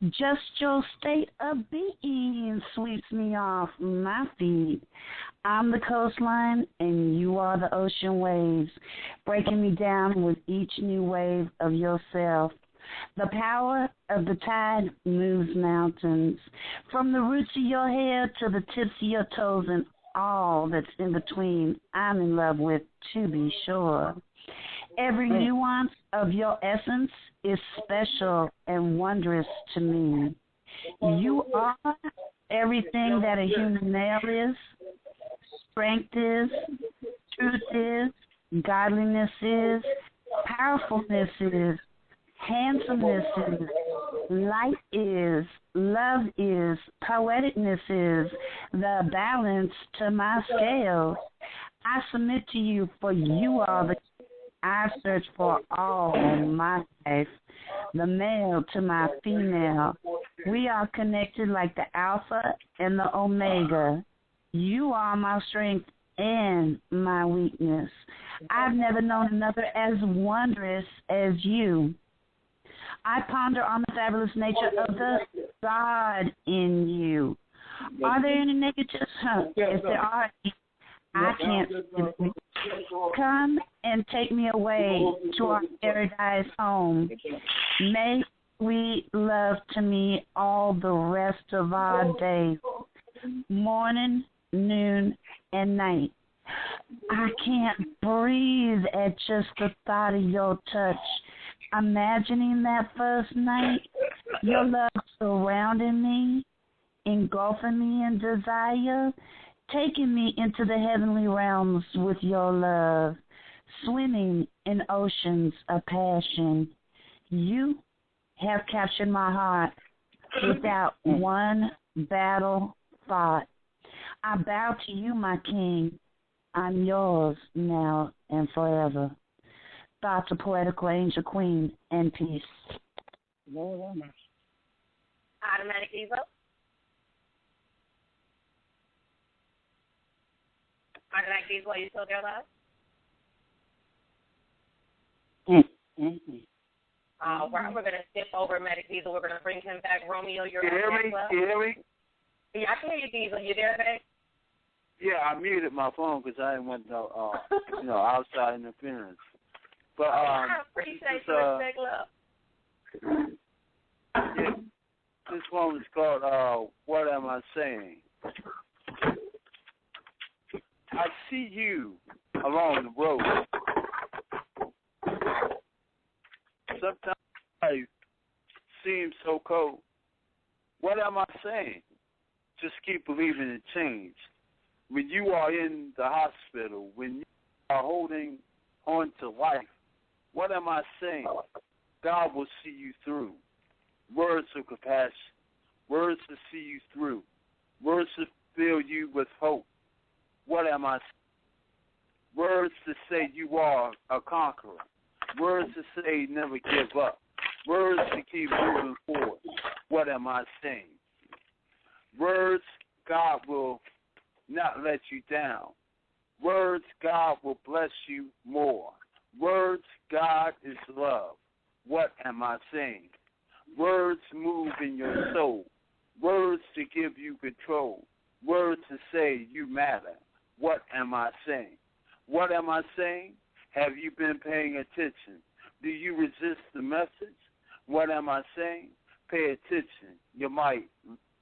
Just your state of being sweeps me off my feet. I'm the coastline and you are the ocean waves, breaking me down with each new wave of yourself. The power of the tide moves mountains, from the roots of your hair to the tips of your toes and all that's in between. I'm in love with, to be sure. Every nuance of your essence is special and wondrous to me. You are everything that a human male is, strength is, truth is, godliness is, powerfulness is, handsomeness is, light is, love is, poeticness is, the balance to my scale. I submit to you, for you are the I search for all my life, the male to my female. We are connected like the Alpha and the Omega. You are my strength and my weakness. I've never known another as wondrous as you. I ponder on the fabulous nature of the God in you. Are there any negatives? If there are, I can't see. Come and take me away to our paradise home. Make sweet love to me all the rest of our days, morning, noon, and night. I can't breathe at just the thought of your touch. Imagining that first night, your love surrounding me, engulfing me in desire, taking me into the heavenly realms with your love, swimming in oceans of passion. You have captured my heart without one battle thought. I bow to you, my king. I'm yours now and forever. Thoughts of Poetical Angel Queen and peace. Lord, I'm Automatic Evo. Automatic Evo, you still there, love? All right, we're going to skip over Automatic Diesel. We're going to bring him back. Romeo, you're You hear me? You hear me? Yeah, I can hear you, Diesel. You there, babe? Yeah, I muted my phone because I didn't want no, outside interference. But I appreciate your respect, love. Yeah, this one is called What Am I Saying? I see you along the road. Sometimes life seems so cold. What am I saying? Just keep believing in change. When you are in the hospital, when are holding on to life. What am I saying? God will see you through. Words of compassion. Words to see you through. Words to fill you with hope. What am I saying? Words to say you are a conqueror. Words to say never give up. Words to keep moving forward. What am I saying? Words, God will not let you down. Words, God will bless you more. Words, God is love. What am I saying? Words move in your soul. Words to give you control. Words to say you matter. What am I saying? What am I saying? Have you been paying attention? Do you resist the message? What am I saying? Pay attention. You might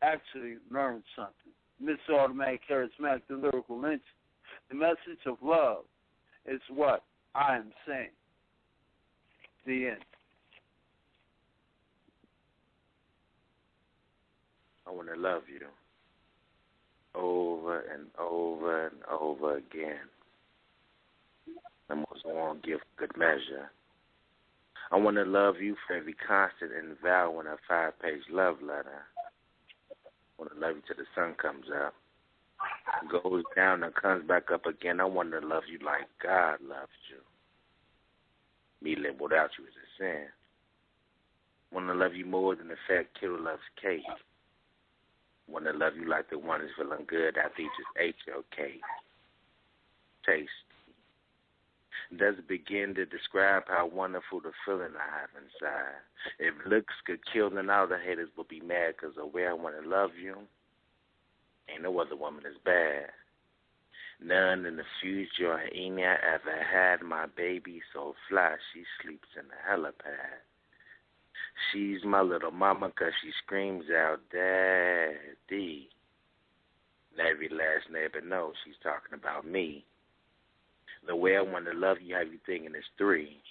actually learn something. Miss Automatic Charismatic, the lyrical lynch. The message of love is what I am saying. The end. I want to love you over and over and over again. I most won't give good measure. I want to love you for every constant and vow in a 5-page love letter. I want to love you till the sun comes up, goes down and comes back up again. I want to love you like God loves you. Me living without you is a sin. I want to love you more than the fat kid who loves cake. I want to love you like the one who's feeling good after he just ate your cake. Taste. Does it begin to describe how wonderful the feeling I have inside? If looks could kill, then all the haters will be mad because the way I want to love you, ain't no other woman as bad. None in the future or any I ever had. My baby so fly, she sleeps in the helipad. She's my little mama because she screams out, Daddy. And every last neighbor knows she's talking about me. The way I want to love you, have you thinking it's 3.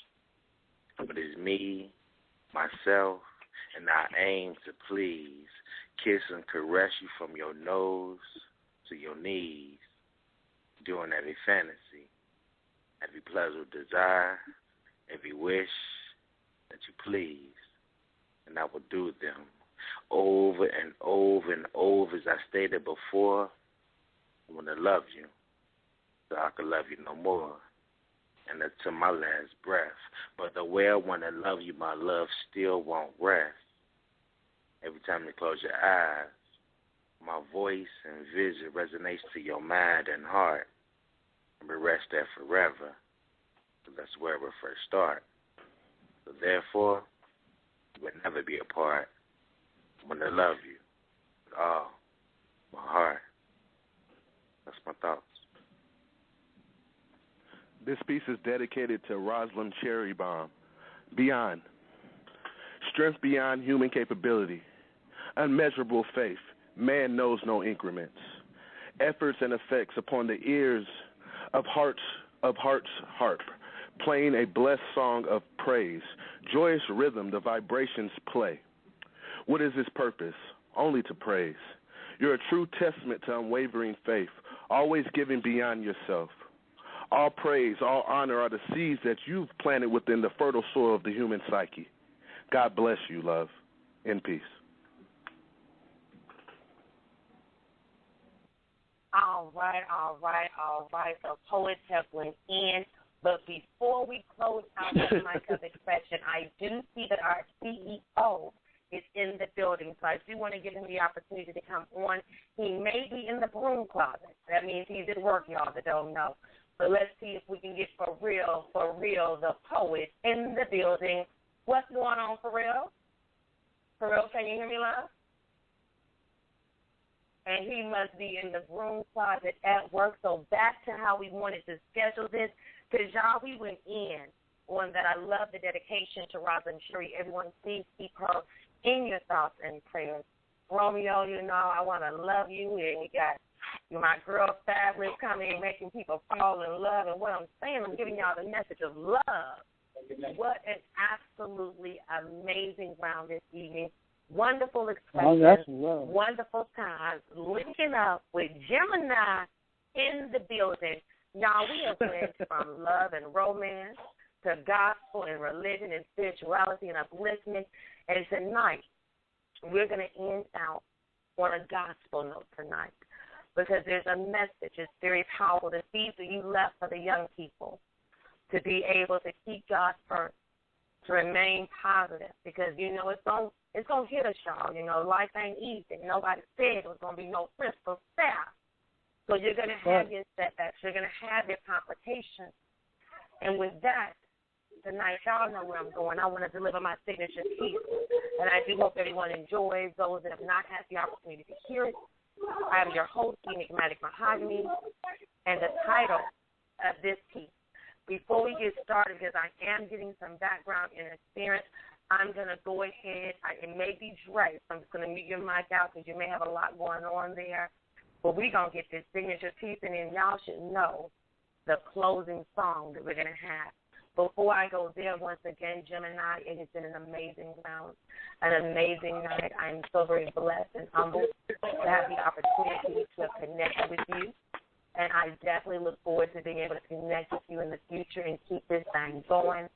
But it's me, myself, and I aim to please. Kiss and caress you from your nose to your knees. During every fantasy, every pleasant desire, every wish that you please. And I will do them over and over and over. As I stated before, I want to love you so I can love you no more and until my last breath. But the way I want to love you, my love still won't rest. Every time you close your eyes, my voice and vision resonates to your mind and heart. And we rest there forever, because that's where we first start. So therefore, we'll never be apart. I want to love you with all my heart. That's my thoughts. This piece is dedicated to Rosalind Cherrybaum. Beyond. Strength beyond human capability. Unmeasurable faith. Man knows no increments. Efforts and effects upon the ears of heart's harp. Playing a blessed song of praise. Joyous rhythm, the vibrations play. What is its purpose? Only to praise. You're a true testament to unwavering faith. Always giving beyond yourself. All praise, all honor are the seeds that you've planted within the fertile soil of the human psyche. God bless you, love. In peace. All right. The poets have went in. But before we close out the mic of expression, I do see that our CEO is in the building. So I do want to give him the opportunity to come on. He may be in the broom closet. That means he's at work, y'all that don't know. But let's see if we can get for real, the poet in the building. What's going on, for real? For real, can you hear me, love? And he must be in the broom closet at work. So back to how we wanted to schedule this. Because, y'all, we went in on that. I love the dedication to Rosalind Cherry. Everyone, please keep her in your thoughts and prayers. Romeo, you know, I want to love you. And we got my girl Fabulous coming, making people fall in love. And what I'm saying, I'm giving y'all the message of love. What an absolutely amazing round this evening. Wonderful expression, wonderful times. Linking up with Gemini in the building. Y'all, we have went from love and romance to gospel and religion and spirituality and upliftment. And tonight, we're going to end out on a gospel note tonight because there's a message. It's very powerful. The seeds that you left for the young people to be able to keep God first, to remain positive because, you know, it's going to hit us, y'all. You know, life ain't easy. Nobody said it was going to be no crystal staff. So you're going to have your setbacks. You're going to have your complications. And with that, tonight, y'all know where I'm going. I want to deliver my signature piece. And I do hope everyone enjoys. Those that have not had the opportunity to hear it, I am your host, Enigmatic Mahogany. And the title of this piece, before we get started, because I am getting some background interference, I'm going to go ahead. It may be Dre, so I'm just going to mute your mic out because you may have a lot going on there. But we're going to get this signature piece, and then y'all should know the closing song that we're going to have. Before I go there, once again, Gemini, it has been an amazing round, an amazing night. I'm so very blessed and humbled to have the opportunity to connect with you. And I definitely look forward to being able to connect with you in the future and keep this thing going.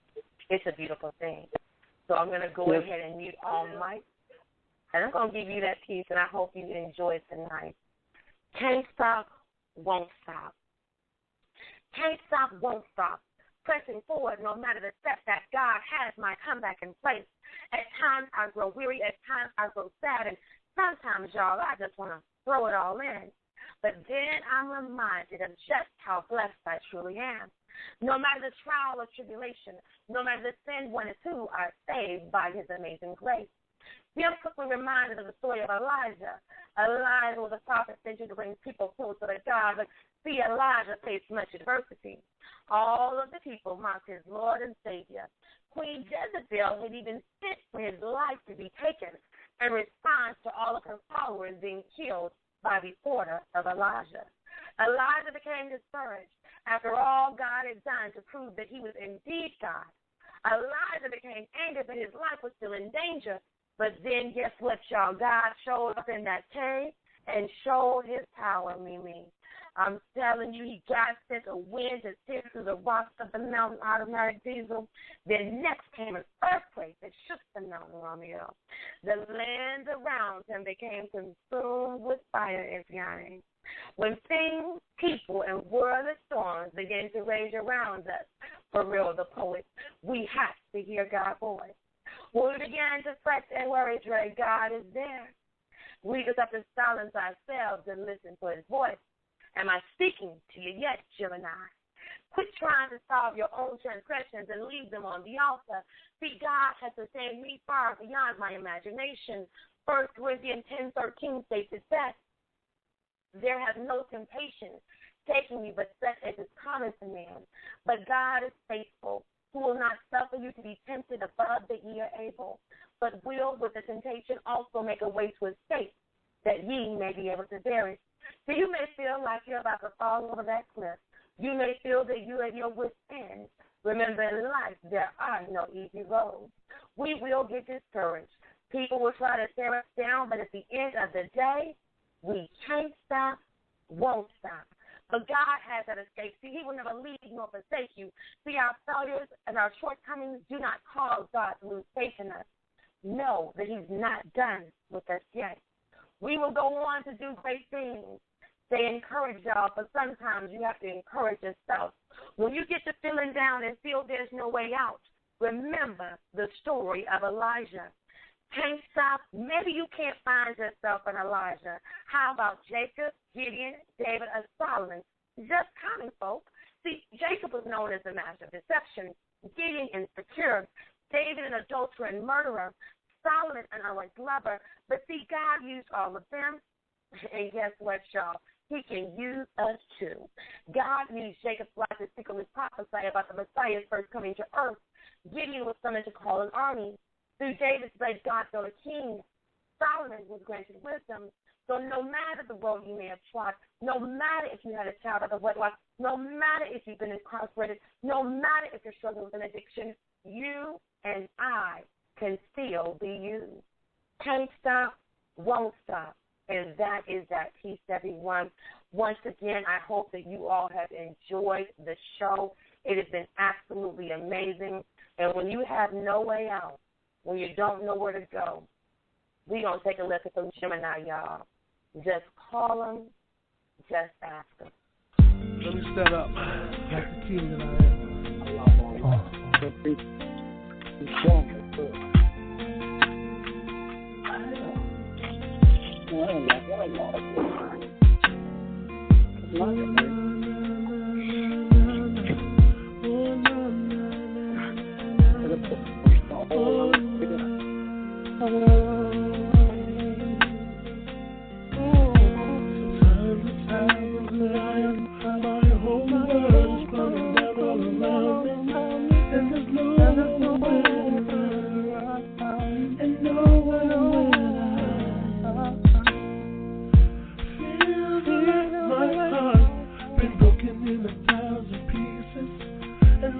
It's a beautiful thing. So I'm going to go ahead and mute all mics. And I'm going to give you that piece, and I hope you enjoy it tonight. Can't stop, won't stop. Can't stop, won't stop. Pressing forward no matter the steps that God has my comeback in place. At times I grow weary, at times I grow sad, and sometimes, y'all, I just want to throw it all in. But then I'm reminded of just how blessed I truly am. No matter the trial or tribulation, no matter the sin, one and two are saved by his amazing grace. I'm quickly reminded of the story of Elijah. Elijah was a prophet sent to bring people closer to God, but see, Elijah faced much adversity. All of the people mocked his Lord and Savior. Queen Jezebel had even sent for his life to be taken in response to all of her followers being killed by the order of Elijah. Elijah became discouraged after all God had done to prove that he was indeed God. Elijah became angry that his life was still in danger. But then guess what, y'all? God showed up in that cave and showed his power, Mimi. I'm telling you, God sent a wind to tear through the rocks of the mountain, automatic diesel. Then next came an earthquake that shook the mountain, Romeo. The land around him became consumed with fire, Ifyani. When things, people, and worldly storms begin to rage around us, for real, the poet, we have to hear God's voice. When we began to fret and worry, Dre, God is there. We just have to silence ourselves and listen for his voice. Am I speaking to you yet, Gemini? Quit trying to solve your own transgressions and leave them on the altar. See, God has sustained me far beyond my imagination. 1 Corinthians 10:13 states it best. There has no temptation taking me but such as is common to man. But God is faithful, who will not suffer you to be tempted above that ye are able, but will with the temptation also make a way to escape, that ye may be able to bear it. So you may feel like you're about to fall over that cliff. You may feel that you're at your wit's end. Remember, in life, there are no easy roads. We will get discouraged. People will try to tear us down, but at the end of the day, we can't stop, won't stop. But God has that escape. See, he will never leave nor forsake you. See, our failures and our shortcomings do not cause God to lose faith in us. Know that he's not done with us yet. We will go on to do great things. Stay encouraged, y'all, but sometimes you have to encourage yourself. When you get to feeling down and feel there's no way out, remember the story of Elijah. Can't stop. Maybe you can't find yourself in Elijah. How about Jacob, Gideon, David, or Solomon? Just common folk. See, Jacob was known as the master of deception, Gideon insecure, David an adulterer and murderer, Solomon an unrighteous lover. But see, God used all of them, and guess what, y'all? He can use us too. God used Jacob's life to secretly prophesy about the Messiah's first coming to earth. Gideon was summoned to call an army. Through David's blade, God built a king. Solomon was granted wisdom. So no matter the road you may have trod, no matter if you had a child out of wedlock, no matter if you've been incarcerated, no matter if you're struggling with an addiction, you and I can still be used. Can't stop, won't stop. And that is that piece, everyone. Once again, I hope that you all have enjoyed the show. It has been absolutely amazing. And when you have no way out, when you don't know where to go, we're going to take a look at some Gemini, y'all. Just call them. Just ask them. Let me set up. That's the key that I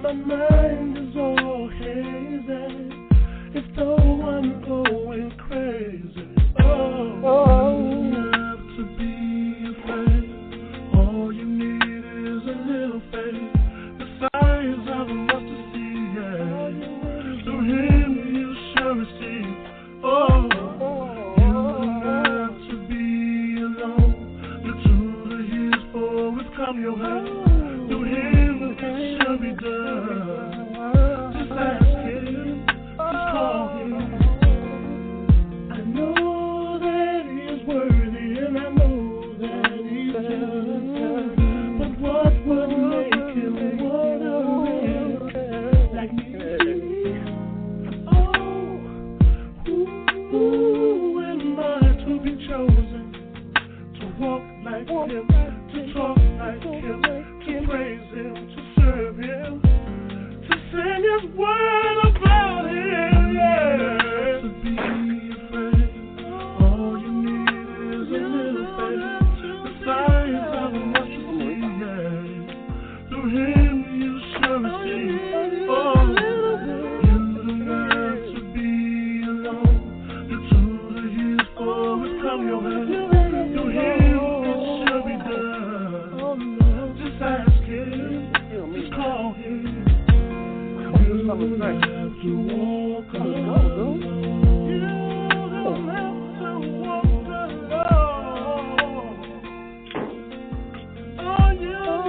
my mind is all hazy. It's though I'm going crazy. Oh, enough to be afraid. All you need is a little faith. The signs of a mustard seed. Yeah. Through him you shall receive. Oh, you enough to be alone. Look to the hills for will come your way. Through him it shall be done. Just ask him, just call him. I know that he is worthy and I know that he's just. But what would make him wonder like me? Oh, who am I to be chosen to walk like him, to talk like him, to praise him, to serve him, to sing his word about him, yeah. To be afraid, all you need is a little faith. The signs of a mustard seed, yeah. Through him you shall receive. Oh, you don't have to be alone. Look to the hills for will come your way. Through him it shall be done. Just ask him, just call him. You don't have to walk alone. You don't have to walk alone. Oh, yeah.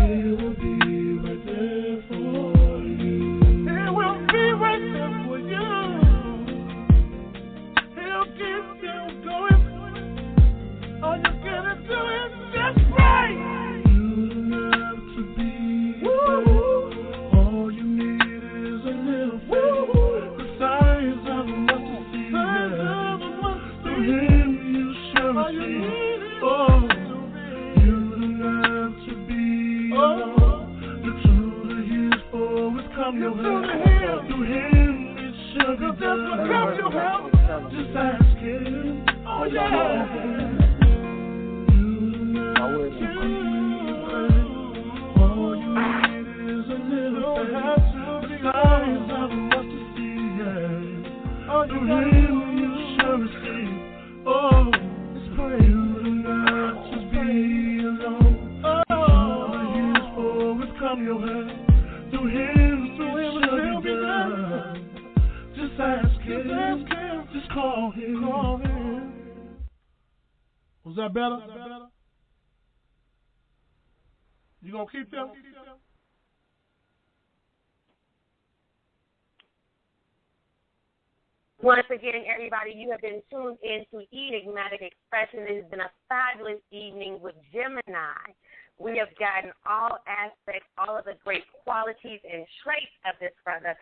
He will be right there for you. He will be right there for you. He'll keep you going. All you gotta do is just pray. You don't have to be afraid. All you need is a little faith. The size of a mustard seed. Through him you shall receive. Oh, you don't have to be alone. Look to the hills for will come your way. Through him it shall be done. Just ask him. Oh, yeah. All you need is a little faith. The signs of a mustard seed, yeah. Through him you shall receive. Oh, you don't have to be alone. All the hills for will come your way. Through him it shall be done. Just ask him, just call him. Was that better? You gonna keep them? Once again, everybody, you have been tuned in to Enigmatic Expression. It has been a fabulous evening with Gemini. We have gotten all aspects, all of the great qualities and traits of this brother.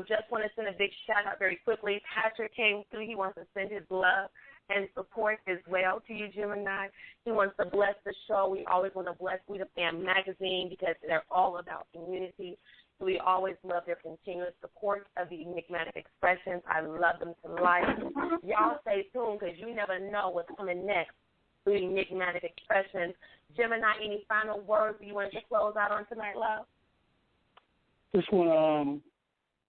Just want to send a big shout out very quickly. Patrick came through. He wants to send his love and support as well to you, Gemini. He wants to bless the show. We always want to bless We the Fam magazine because they're all about community. So we always love their continuous support of the Enigmatic Expressions. I love them to life. Y'all stay tuned because you never know what's coming next through the Enigmatic Expressions. Gemini, any final words you want to close out on tonight, love? Just want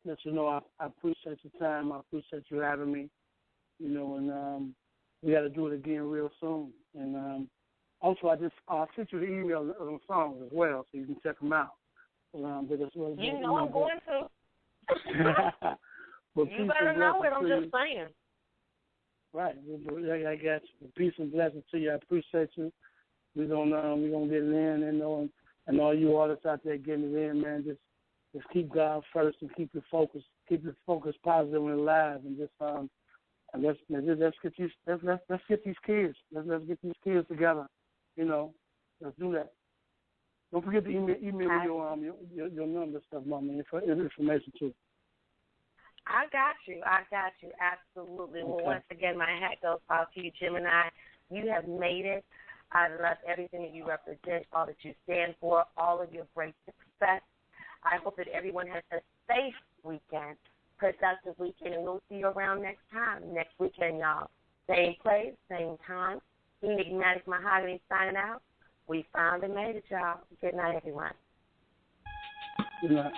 to let you know I appreciate your time. I appreciate you having me. and we got to do it again real soon. And also, I sent you the email of the songs as well, so you can check them out. I'm going to. But you better know it. I'm just saying. Right. I got you. Peace and blessings to you. I appreciate you. We're gonna get it in, and all you artists out there getting it in, man. Just keep God first and keep your focus positive and alive, and let's get these kids. Let's get these kids together. Let's do that. Don't forget to email your number stuff, Mama, information too. I got you. Absolutely. Okay. Well, once again, my hat goes off to you, Gemini. You have made it. I love everything that you represent, all that you stand for, all of your great success. I hope that everyone has a safe weekend, productive weekend, and we'll see you around next weekend, y'all. Same place, same time. Enigmatic Mahogany signing out. We found and made it, y'all. Good night, everyone. Good night.